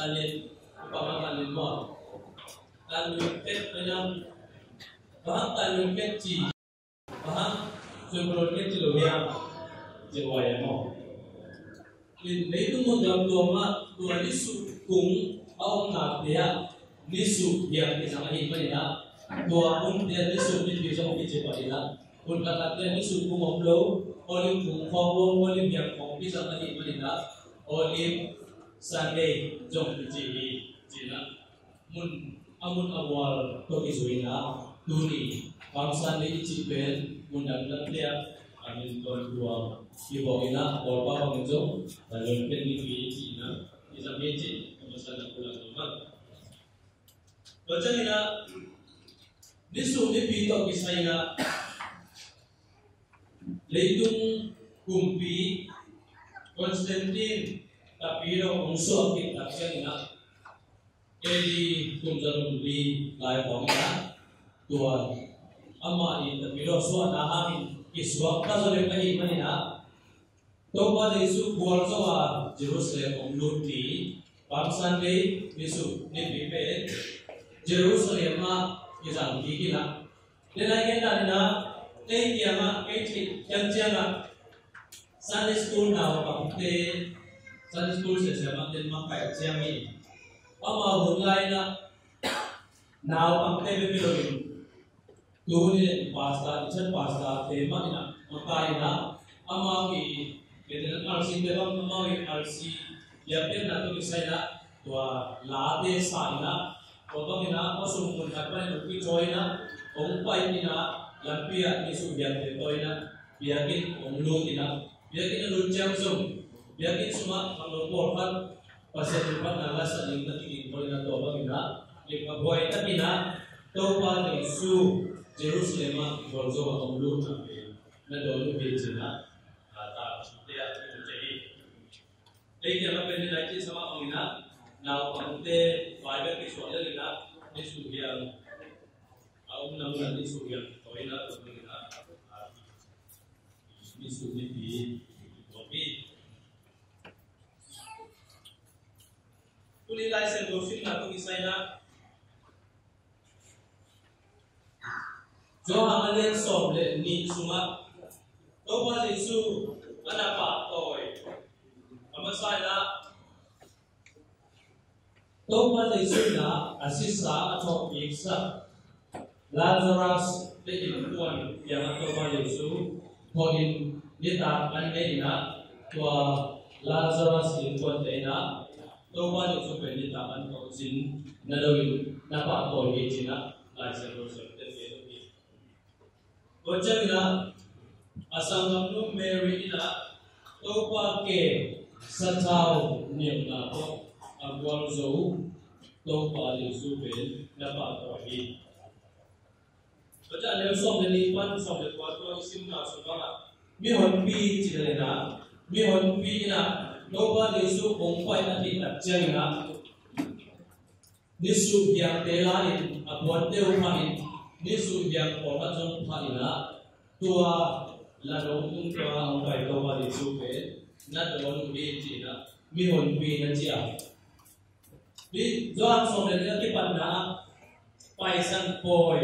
alien pamamalin mo talunket ayam bahang talunket ci bahang sumbrongket ciluyang jiwaya mo itu mo dalam dua nisu kung au na dia nisu yang disama himaya dua pun dia nisu di bisa bicara pada pun kata dia nisu kung oblo olim kung kowo olim yang kung bisa himaya olim Sunday jom biji jina mun amun awal toki suina tuni bangsa ni cipen mundang dia amin ton dua ibu ina orba bangjo dan pen ni jina isa meji masalah pulang rumah baca ina nisu ni pito kisaina leitung kumpi Konstantin Tapiro unsur kita siapa jadi kumjarum di lain orang Tuhan ama ini Tapiro suat nahan kiswak kasoleh lagi mana Toba Yesus buat soal Jerusalem umluti bangsa ni Yesus ni pimpin Jerusalem ma kisah gila dan lagi ada dia ma kecil jangan Sunday school now pakte Sunday school sesama dan makai siami. Ama hulai na now pakte bebeloin. Tuh ni pasta, ikan pasta tema ina makai na ama ki betul arsi tema ama ki arsi. Yapen na tu kisah tua lade sana. Kalau ina pasung pun apa yang kita join na, umpai ina lampia ni sudah join na, biakin umlu ina. Biakin luncang zoom, biakin semua kalau korban pasien korban nala saling natingin boleh nato bagaimana, jika buai tapi na topa Yesus Jerusalem golzo amulu nabi, na dulu bejina, tak dia jadi. Lagi apa yang lagi sama orang na pante Bible visual lina Yesus yang, aku nama Yesus yang kau ina tu bagaimana. Nisu nipi kopi. Kulilai sendoksin atau kisahnya. Jo hamalan soble ni semua. Toba Yesus ada apa toy? Apa saya? Toba Yesus na asisa atau iksa. Lazarus diimuan yang Toba Yesus. Kodin kita ane ina tua Lazarus inkuat ina toba Yesus penita an kausin nadawin napa koi cina Lazarus terjadi. Bocah ina asal namnu Mary ina toba ke satau niam napo agwal zau toba Yesus pen napa koi. Baca Nelson menipan sampai kuatnya isim nak suka mi hon pi chỉ là na mi hon pi na đâu ba để su bông quay na thì đặt chân na ni su biang te la in abuan te u ma in ni su biang ko ma jong pha in na tua là đâu cũng tua ông phải đâu ba để su về na đâu đi chỉ na mi hon pi na chỉ à đi doan xong rồi cái phần na phải sang poi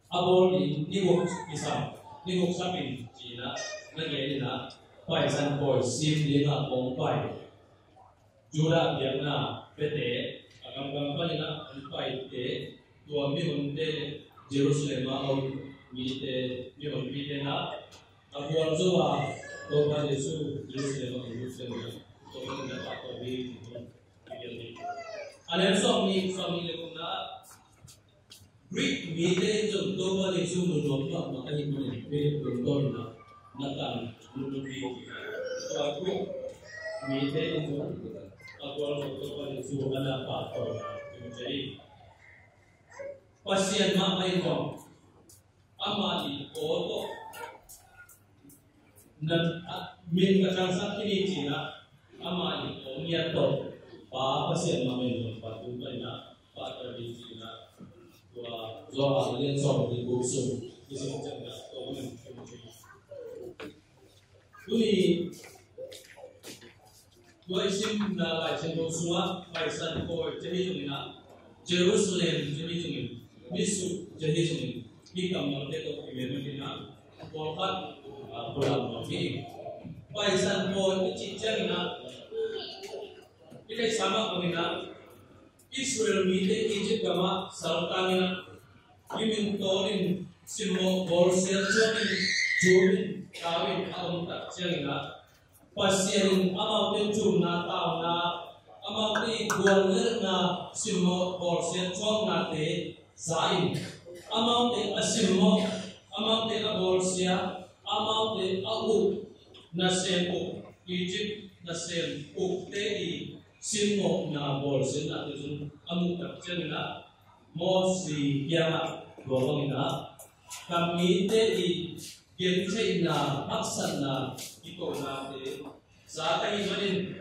abol ni ngục ni ngục sắp in chỉ na那年呢，拜山过心灵啊，崇拜，主啦别那别得，刚刚拜那拜得，多米文的耶路撒冷啊，米的米文米的那，啊，我做啊，多拜耶稣耶路撒冷啊，耶路撒冷啊，多米那把多米的，啊，那说明那个那。Greek media trong tôi có thể dùng một nhóm hoặc một cái hình này về đường tôi là tạm một vị và Greek media trong tôi có thể dùng là bảo tồn như vậy. Pasien mà hay không, ama đi ô tô, nên mình cái trang sách này chỉ là ama đi ô nhiệt độ, và pasien mà mình không phải tu cái nào, và cái gì chỉ là do liên xong thì bổ sung thì sẽ chẳng là có mình không chỉ vì tôi xin là bài chân đồ xóa bài sân coi cho hết chúng mình Jerusalem cho hết chúng mình Nisu cho hết chúng mình khi cầm lòng để tôi về mình là có phát của lòng của mình bài sân coi cái chỉ chân là cái này sama của mình là Israel mite Egypt kama saltangina Yimin torin simo bolsel chorin jumin kawin aom tak changina pasierin amautin chumna tauna amauti gualer na simo bolsel chong na te zain amauti asimo amauti abolsia amauti auk na semuk Egypt na semuk te i simo na bolsel na te sun amuk tak changina Mosi yang golong ina kami tadi gense ina aksan na ito na te sa kay manin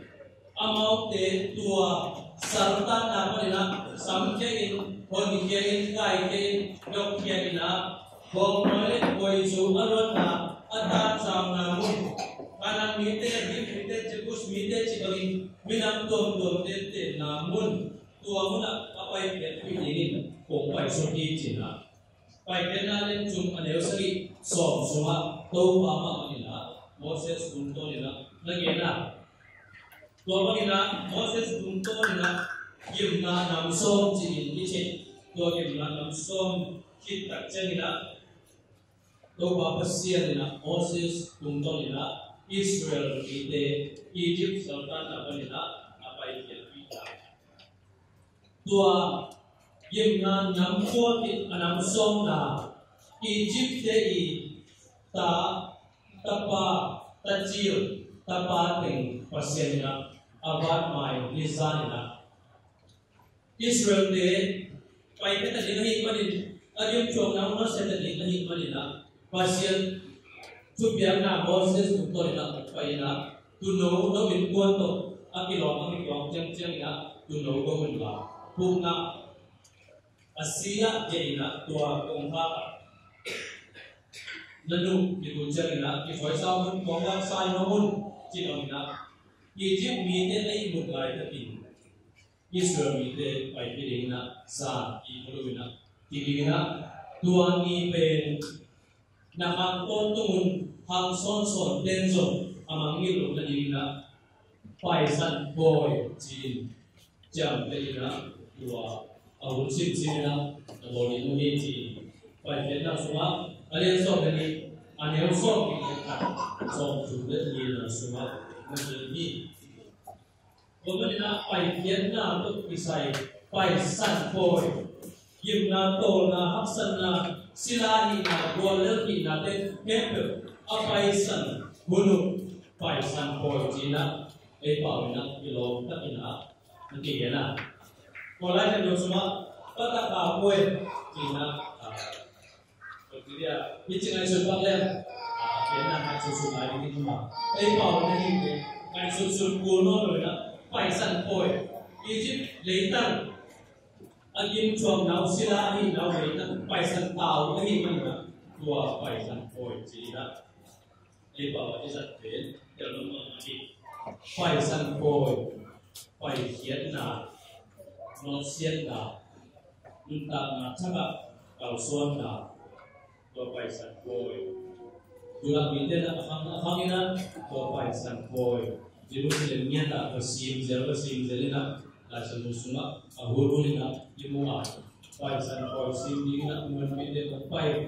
amau te tua sarta na panina samkein honikein kaikein dokkein na bomole koisu aron na ata sam na mun kanang mite mite jegus mite chibagin minam tom tom te na mun tua muna apa yang ini cũng phải suy nghĩ chỉ là phải cái nào lên chung anh em sẽ đi sòng xuống đâu mà mình là Moses cũng tôi là cái nào tôi cái nào Moses cũng tôi là dùng là nằm sông chỉ như thế tôi dùng là nằm sông khi đặt chân là đâu mà bác sĩ là Moses cũng tôi là Israel đi để Egypt sau đó là cái nào apa yang kita tua yang nam kuat nam som na Egypt dei ta tapa tajil tapa teng pasien na abad mai lisan na Israel de pai ke tadi nahi manin adium chong na una se tadi nahi manin na pasien chubiang na Moses untuk na pai na tu no min kuat to akilong jeng na tu no go min la puna Asia jadi tua kongha lalu itu jadi di voice pun kongha sai namun jadi Egypt mite lagi mulai tapi Israel mite baik ini sa ibu ini tua ni pen nak kontung hang son denson amang ilu lagi paisan boy jin jam lagi tua Aku sini lah, boleh mengerti. Baik, kita semua, ada yang sok ini, ada yang sok ini, sok sudah ini lah semua menjadi. Kemudian baik kita untuk pisai, baik san boy, gimna tol na haksan na silahi na boleh kita tempel, apa isan gunung, baik san boy Cina, pawina kilo tak ina, nanti ya. Mulai dari semua pada kapoe Cina, dia Cina itu pakai hiện là phải sụt lại đi cái mà đây bảo là gì phải sụt cuốn nó rồi đó phải sẵn phổi Egypt lấy tăng anh em chuồng nào xí la hi nào lấy tăng phải sẵn tàu cái gì mà tua phải sẵn phổi chỉ đó đây bảo là cái sẵn phế để nó mở đi phải sẵn phổi phải khiến là nó xiên là chúng ta là chắc là vào xuân là tua phải sẵn phổi dù là mình tên là không như nào tua phải sẵn phổi jadi muslim nya tak bersim jadi nak asal musuh huruf nak dimulai paisan sim ni nak menjadi pai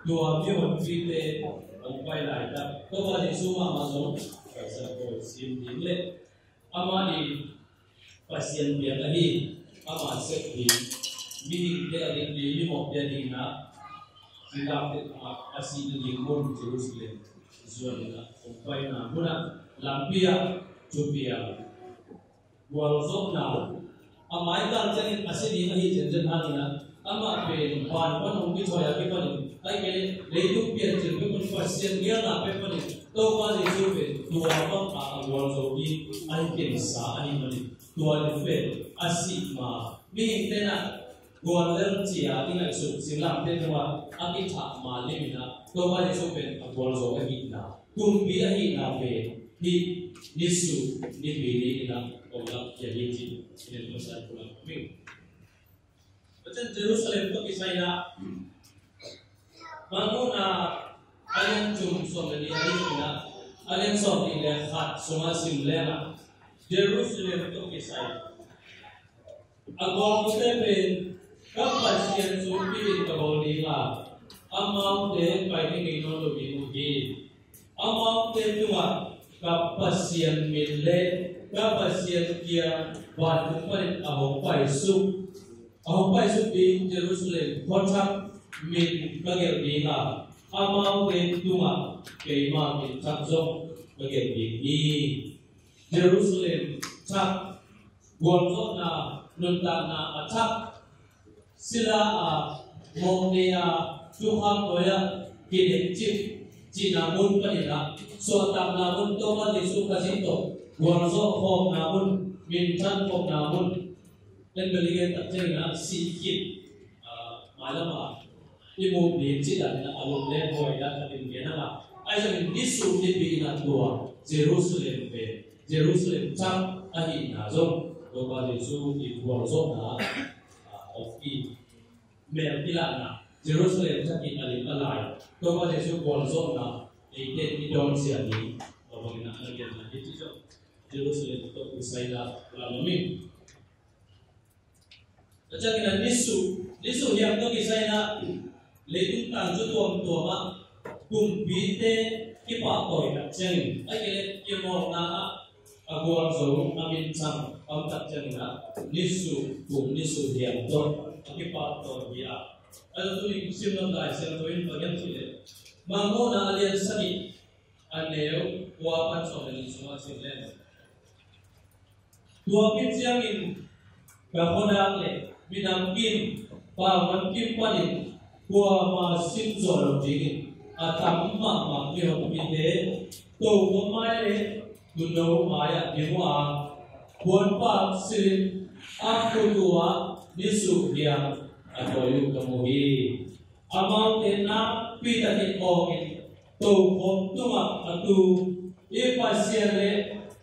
dua minggu menjadi pai lain tak kau ada semua masuk paisan sim ni ama di pasien dia lagi ama sekali mini dia di lima dia di nak tidak asli di Yangon Jerusalem zuarnya pai nak guna lampia chupia walzok na amai kan chani asidi ahi jenjen hanina ama pe ban panong ki choya ki pani ai ke leitu pian chen pe kon pasien dia na pe pani to pa ni su pe tua pa walzok ki ai ke sa ani mani tua ni fe asi ma mi tena golden chia ki na su silam te wa aki tha ma le mina to pa ni su pe walzok ki na tum bi ahi na pe di Yesus di bini ina orang jadi ini besar pulang kami. Macam Jerusalem tu kisah ina, manguna alian cum someni ina, alian som di lehat semua simlena. Jerusalem tu kisah. Agak kita pen kapasian sumpi kabau nila, amam de paling ino lebih mugi, amam de cuma kapasian mille kapasian kia ban kumparin ahong pai su di Jerusalem kotak min bagel dina amau den tuma keima min takzong bagel dini Jerusalem tak golzok na nunta na atak sila mongnia tuham doya kini cip Cina mun panina so tak namun to ma disu kasito gorzo hom namun mintan hom namun dan beligen tak cerina sikit malama ibu di cina na alum le boy dan kadin gena ai jadi disu di bina tua Jerusalem pe Jerusalem cham ahi na zo do ba disu di gorzo na ofi mer pilana Jerusalem sakit alim alai to ba disu gorzo na Ike idon siani, orang yang nak lagi itu je. Jerusalem itu usailah lalami. Macam kita nisu yang tu kisahnya letung tanju tuam tuama kumpite kipatoi tak ceng. Aje kemo na aguan zong amin sang tak ceng na nisu yang tu kipatoi dia. Ada tu ni siapa dah siapa yang bagian tu le. Mango na alian sani aneo wapan somen semua silen. Dua pinjangin kahodang le minamkin paman kimpanin gua masin zolong dingin atam mak yo pinde to mai le duno maya diwa buan pa silin aku tua nisu yang atoyu kemuhi amau tena pita ni ogin to kom tuma atu e pasien le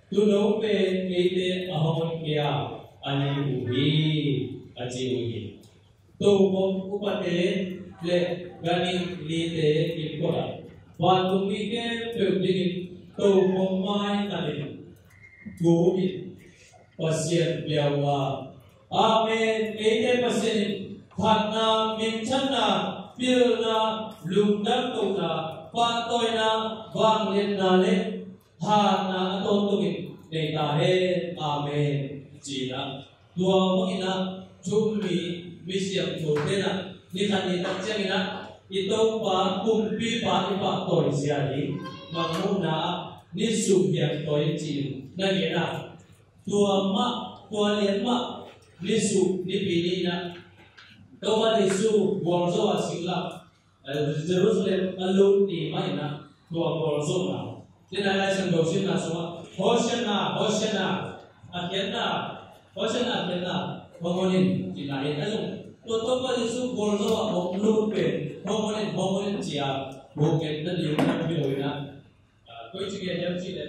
tuno pe ite ahon kia ani ubi aji ubi to kom upate le gani lite ikora watu mike pebdingin to kom mai tadi tubi pasien biawa amen ite pasien thana minchana pilna lungdam tuna patoina bang lenna le thana tondungin neta he amen jina dua mungina chummi misiam chotena ni thani takchangina itu pa kumpi pa ipa toy siari manguna ni subhyang toy chin nagena tua lien ma nisu ni pinina Tawa Yesu gorzo asila Jerusalem alun ni maina tua borzo na tina lai sang dosin na suma Hoshana akhirna homonin jinahin asung toto pa Yesu borzo homlu pe homonin chia buket na liu na biloina koi chige jam chi le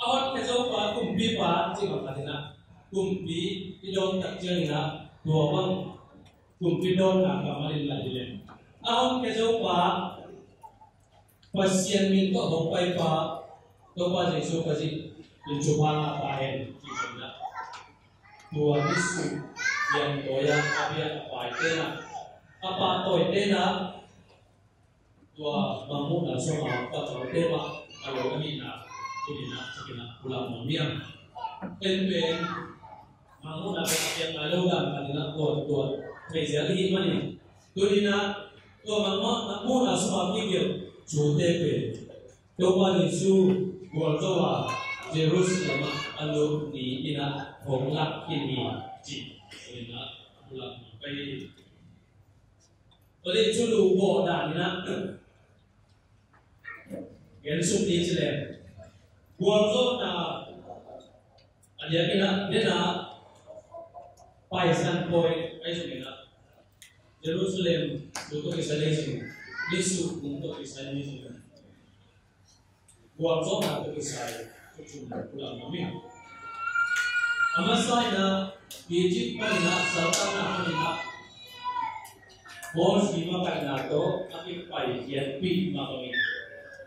ahot ke so pa kumpi pa chi ma patina kumpi idon tak jengina tua bang kumpi don na kamalin la dile ahot ke so pa pasien min to hopai pa to pa Yesu kasi incuba pa hen china tua Yesu yang toya abia apa tena apa toy tena tua bangu na so apa toy tema alo kami na sikina pulang mamiang pen bangu na yang alo dan kanina tua treasure hi mani tulina tua bangu na so apigyo chute pe to pa Yesu Goldoa Jerusalem alo ni ina honglak ini ji ina pulang pai oleh chulu bo dan ina gen sum ni chile Goldoa na alia ina nena paisan poi ai sumina Jerusalem untuk isolasi Yesu untuk isolasi Goldoa na untuk isolasi pulang mami. Amasai na Egypt pa na Sultan na kanina. Bos lima kanina to aking paikian pi makami.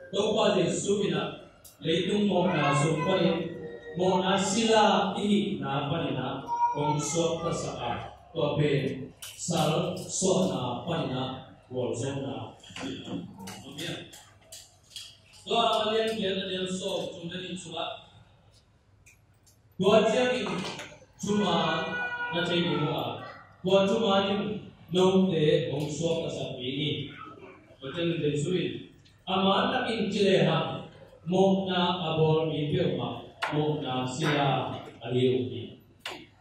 To pa Yesu ina leitung mo na sumpain mo na sila ini na panina kung so pasaka to ben sal so na panina Goldoa na mami. So awalnya dia ada so cuma ni cuma dua jam ini cuma nanti dua cuma ini nongte bongso kasapi ini betul betul sulit aman tak incile ha mokna abor mipio ma mokna sila aliu ni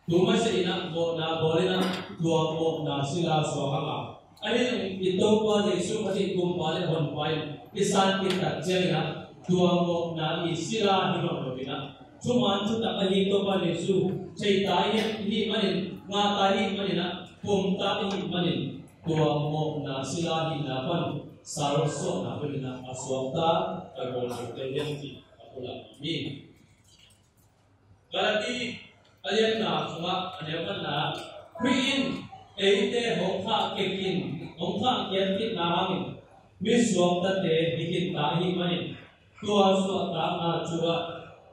cuma seina mokna boleh dua mokna sila sohanga akhirnya itu pun Yesus masih kumpulin honpai Isan kita jaya dua mo na isila hima robina cuma kita kahito pa Yesu ceritanya ini manin ngatari manina pumta ini manin dua mo na sila hinapan sarso na manina aswata agol yang di akulah ini berarti kalian na cuma ada na queen eite hongha kekin hongha kian namin Miswak tate bikin tahi manin tua suata na cua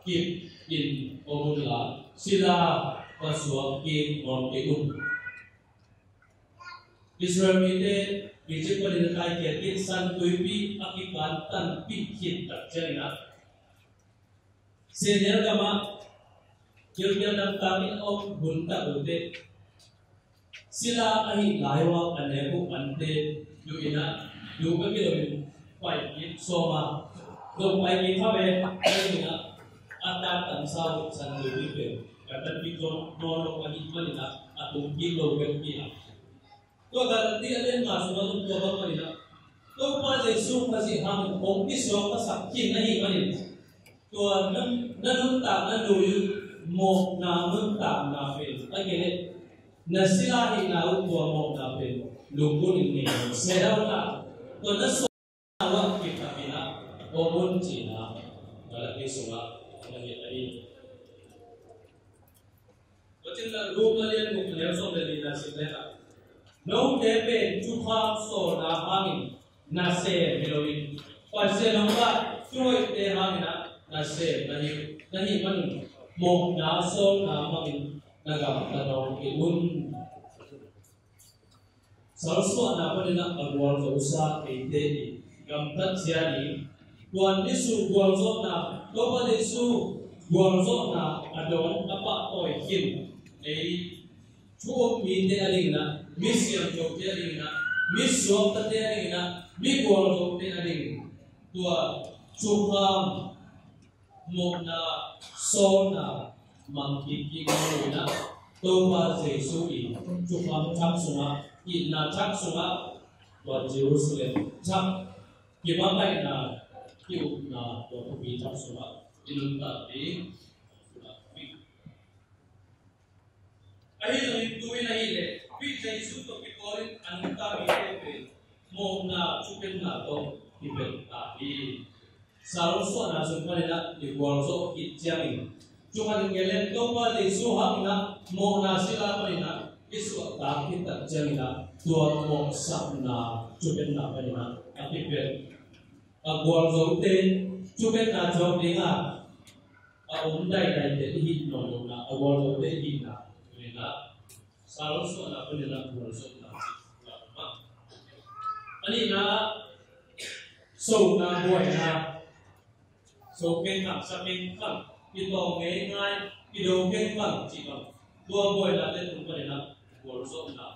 kip in omula sila paswak kip mon keum Israel mite bijik palin kai kiakin san tuipi akipan tan pikit tak jarina senior kama kilkian dan tamin om bunta bunte sila ahi laiwa aneku ante yuina dù cái đường phải kiếm soma rồi phải kiếm pháp về đây mình ăn tận sau sản lượng đi về cả tân bị con non nó qua đi mà đi là tụng kiếm đồ về kia tôi cả đi lên mà số nó tôi bao nhiêu là tôi qua Giêsu mà chỉ hàng bốn cái số nó sắp chín này mà đi tôi nó tạm nó đủ một nào nó tạm nào về cái này nó sẽ là hiện nào của một nào về đủ cô định này sẽ đâu là tôi đã so với việc làm gì đó, tôi muốn chỉ là cái số là hiện tại tôi chính là lúc mà liên tục nếu so với là sự này là nấu để bên chụp ham so là hàng na se heroin, còn se nông ba chui để hàng na se là gì mình một na so là mình là gặp là đầu cái un Salso na pa nila agwal sa usa kay Tedim gamtat siya ni Tuan Yesu gwalzo na Tuan Yesu gwalzo na adon apa toy kim ay chuom minte aling na misyang jote aling na misyo tate aling na mi gwalzo te aling tua chukam mo na so na mangkiki na Tuan Yesu i chukam chak sunga Ina chak sunga Tuan Jerusalem chak Kita baik na kiu na to bi chap suwa ilun ta di ai so tuwi na ile bi jai su to ki korin anta bi te mo na chupen na to ibel ta di sarong so na so pa na di gwal so ki jami chuman ngelen to pa di su ha na mo na sila pa na isu ta ki ta jami na to mo sa na chupen na pa na akibel agwal zo te chupen na job dinga dai dai te hit no na agwal zo te hit na na sarong so na pa na gwal so na ani na so na boy na so ken kham sa ken kham ki to ngai ngai ki do ken kham chi kham tua boy na te tum pa na gwal so na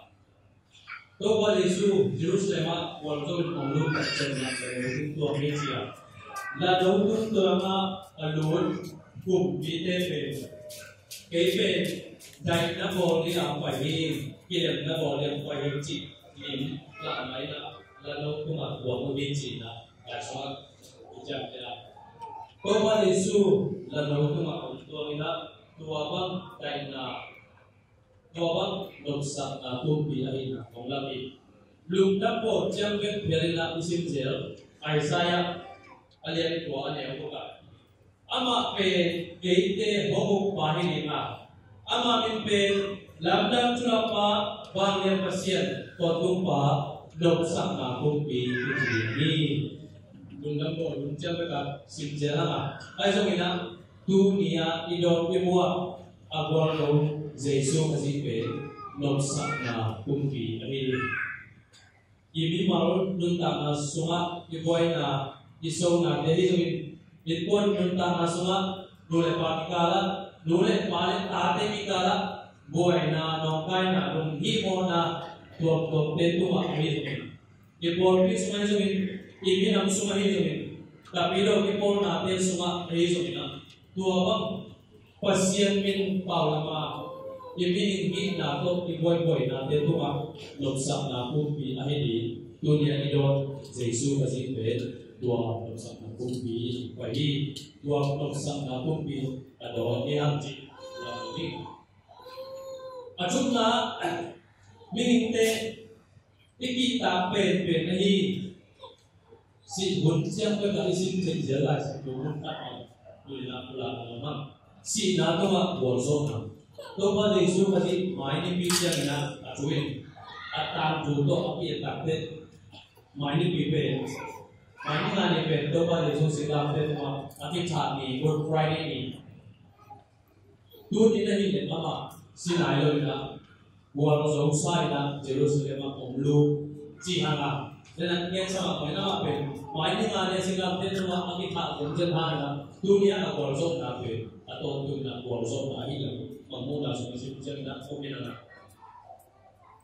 to ba Yesu Jerusalem wal to ong lu ka chen na ke to me chia la do tu to ma alun kum bi te pe ke pe dai na bo ni la pa ni ki le na bo le pa ni chi ni la mai na la do tu ma bo mo bi chi na la so ja ya to ba Yesu la do tu ma ong to ni na tua bang dai na Bawang noksak na tumpi ahin na kong labi. Lumda po jang vet perila isim zel Isaiah alian ko ane ko ka. Ama pe keite homo bahini na. Ama min pe lamdam chulapa bangya pasien ko tumpa noksak na tumpi ini. Lumda po lumjang vet sim zel na. Ay so ina dunia idon imua agwal ko Yesu kasi pe noksak na kumpi ahil. Ibi marun nuntang na sunga iboy na iso na deli so itpon nuntang na sunga nule patikala nule palit ate mikala boy na nongkay na himo na tuwag tetu ahil. Ipon pi sunga so ibi nam sunga hil so kapilo ipon na tel sunga ahil so na tuwag pasien min paulama Ibi ingin na to iboy na tetu noksak na kumpi ahidi dunia idon Yesu kasi pe dua noksak na kumpi pahi dua noksak na kumpi ado ihamji lalu acung na mingte ikita pe nahi si bun siang pe kali sim jelas dun tak dulina pula memang si na to ma bolso na to ba Yesu kasi Nipi Biakpiak atuin atang juto api takte Nipi ngani pe to ba Yesu silam te ma ati chani Good Friday ni tu ni na ni mama sinai lo na wal zo sai na Jerusalem om lu chi hanga dan yang sama ko na pe ngani silam te ma ati tha ko jen ha na dunia na wal zo na pe atau tu na wal zo na hi la Mula so isip jang na okay na.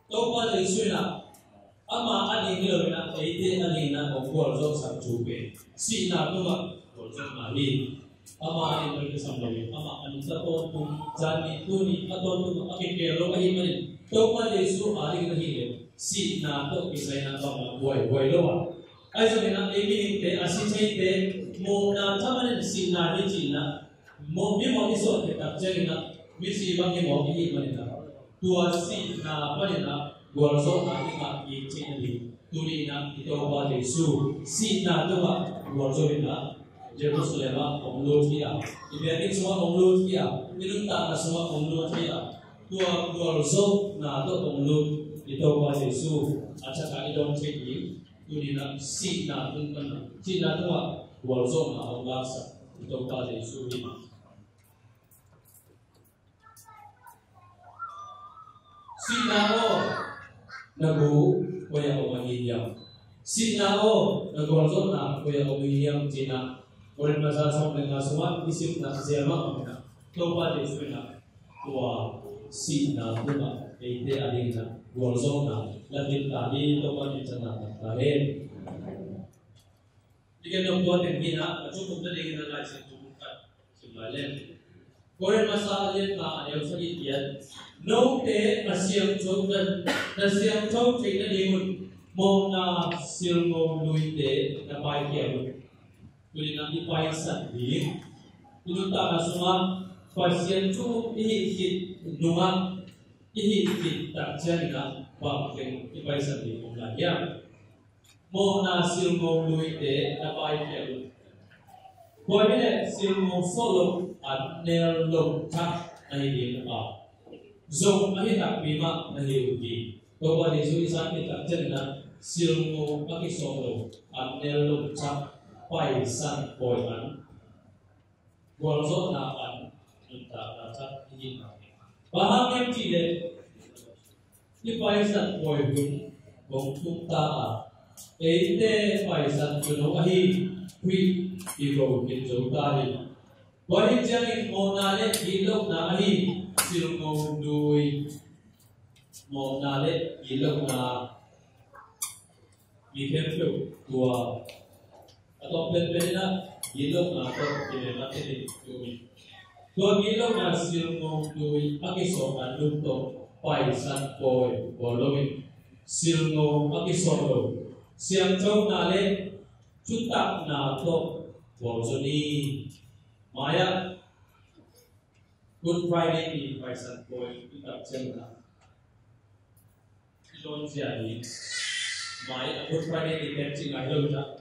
To pa Yesu na ama ani ni na ite ani na ko zo sa chupe. Si na to ma ko zo ma ni. Ama ani ko sa mali. Ama ani sa to tu jani tu ni ato tu akikero ai mani. To pa Yesu ari na hi si na to isai na to ma boy lo wa. Ai so na ebi te asitei te mo na tamanin si na ni ji na mo mi mo iso te ta jeng na misi bagi mo ini mana tua si na apa na gorso na ika ichi ni tuli na itu apa Yesu si na tu ba gorso na Jerusalem omlo dia iberi semua omlo dia minta na semua omlo dia tua gorso na tu omlo itu apa Yesu acha kali dong ceki tuli na si na tu si na tu ba gorso na omlasa itu apa Yesu ini Sinao nagu kuya umahiyam. Sinao nagwalzo na kuya umahiyam jina. Orang masa sampai ngasuan isip na siapa mana. Topa Yesu na tua sina tuma ite alina gwalzo na latin tadi topa di sana lain. Jika doktor tenggina cukup tadi kita lagi cukup sebalen. Orang masa alin na yang sakit dia. No te asyam chong na asyam chong chai na limun mong na silmo luite na pai kialu tuli na ipai san di inuta na suma pasien tu ihikit nunga ihikit tak janina bakeng ipai san di mong lagya mong na silmo luite na pai kialu Kuali silmo solo at nerlo tak na hindi na Zong ahi tak bima na hiugi. Kau di sui sakit tak jenna silmo pagi solo at nerlo tak paisan poyan. Golzo napan entah rasa ingin. Paham yang tidak di paisan poyan bongtung ta. Ete paisan kuno ahi hui Igo kinjo tali. Wahid jangin monale ilok na ahi silmo dui monale ilok na mikiryo tua atau pen-pen na ilok na atau ilok na tini. Tua ilok na silmo dui akiso na luto paisan boy bolowi silmo akiso siang chong nale chutak na to Bolsoni Maya Good Friday di Paisan Boy kita cengna Ilon jadi Maya Good Friday di kencing ayo na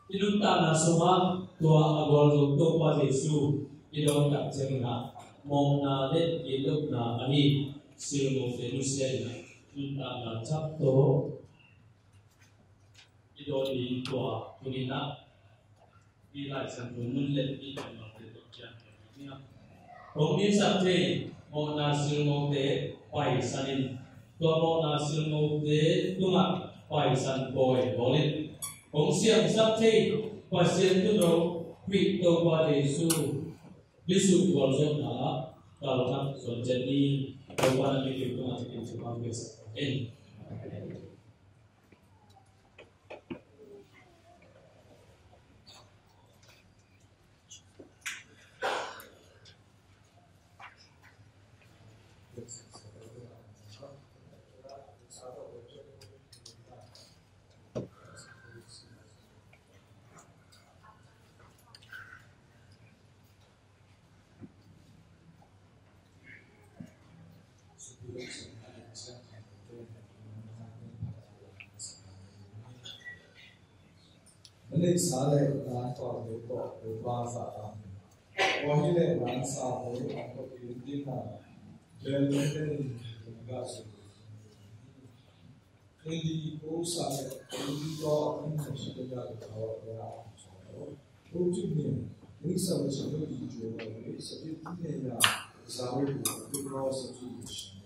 Ilunta na suma tua agol to pa Yesu ilon tak cengna mong na let ilok na ahi silmo Venusia na ilunta na chapto ilon di tua kunina Bila jantung mulut ini memang berdoa. Kami sampai mau nasil mau te paisanin, tua mau nasil mau te tuma paisan boy boleh. Kong siang sampai pasien tu dong pito pada Yesu, Yesu boleh na kalau nak jadi kawan itu nanti kita panggil.
Ini salah lantar itu berbahasa kami. Wahile lansa itu atau intinya berlebih juga sih. Ini usaha ini juga ini sudah kalau ya. Ujungnya ini sama seperti jual ini seperti ini ya. Saya itu kalau seperti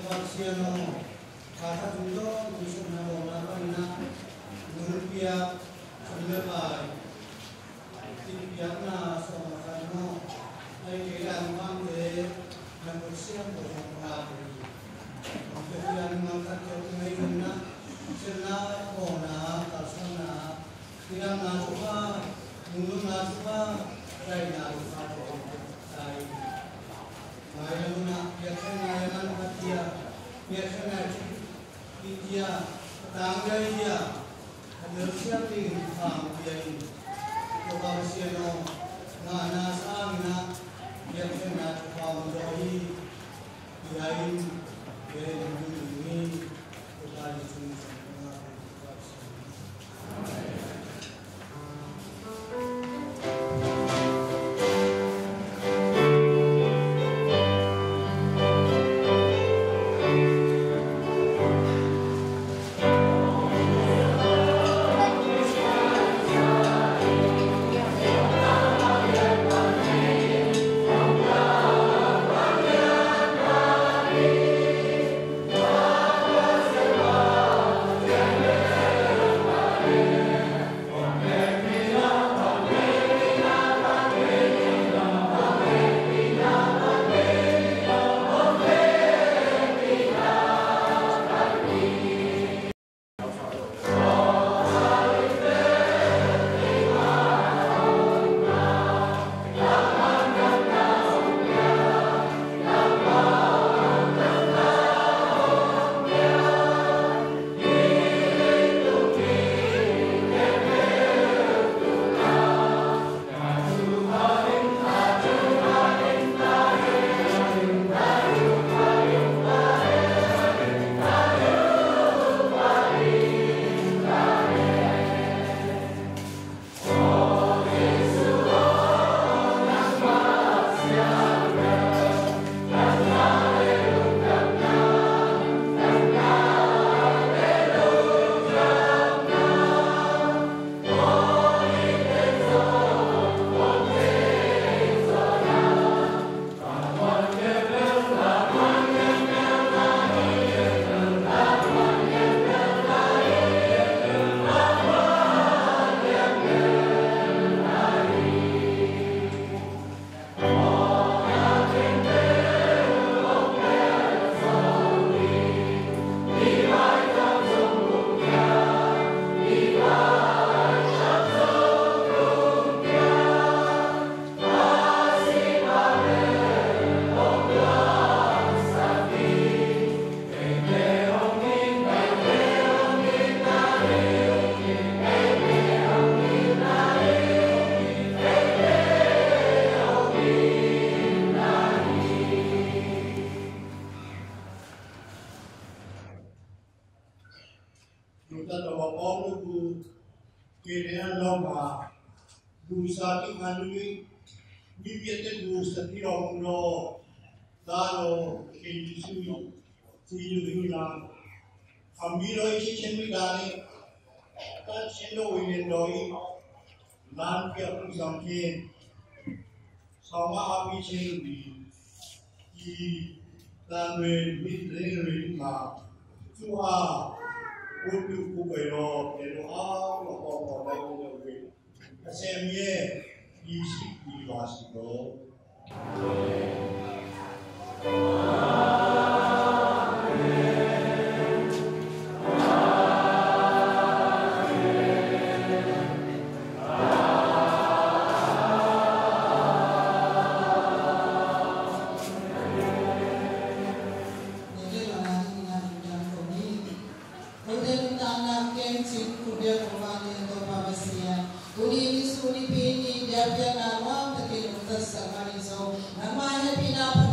Nipi Biakpiak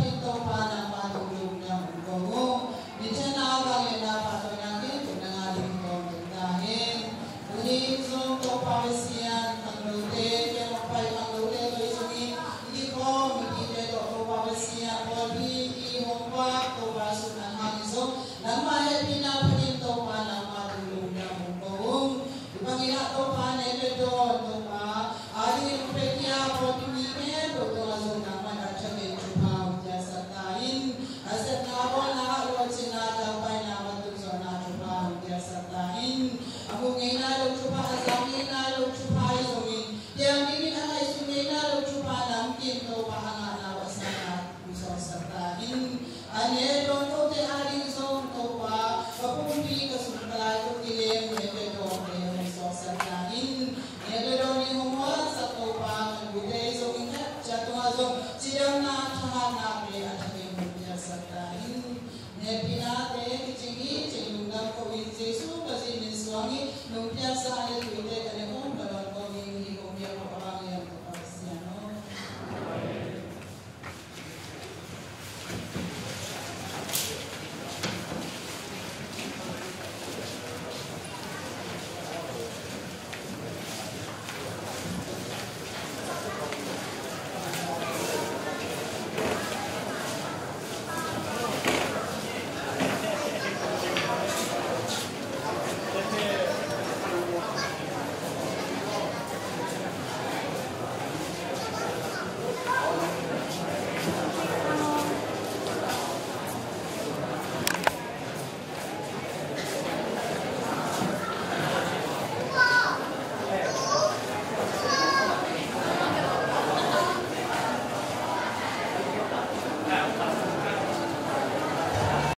Kikhopna, anh em luôn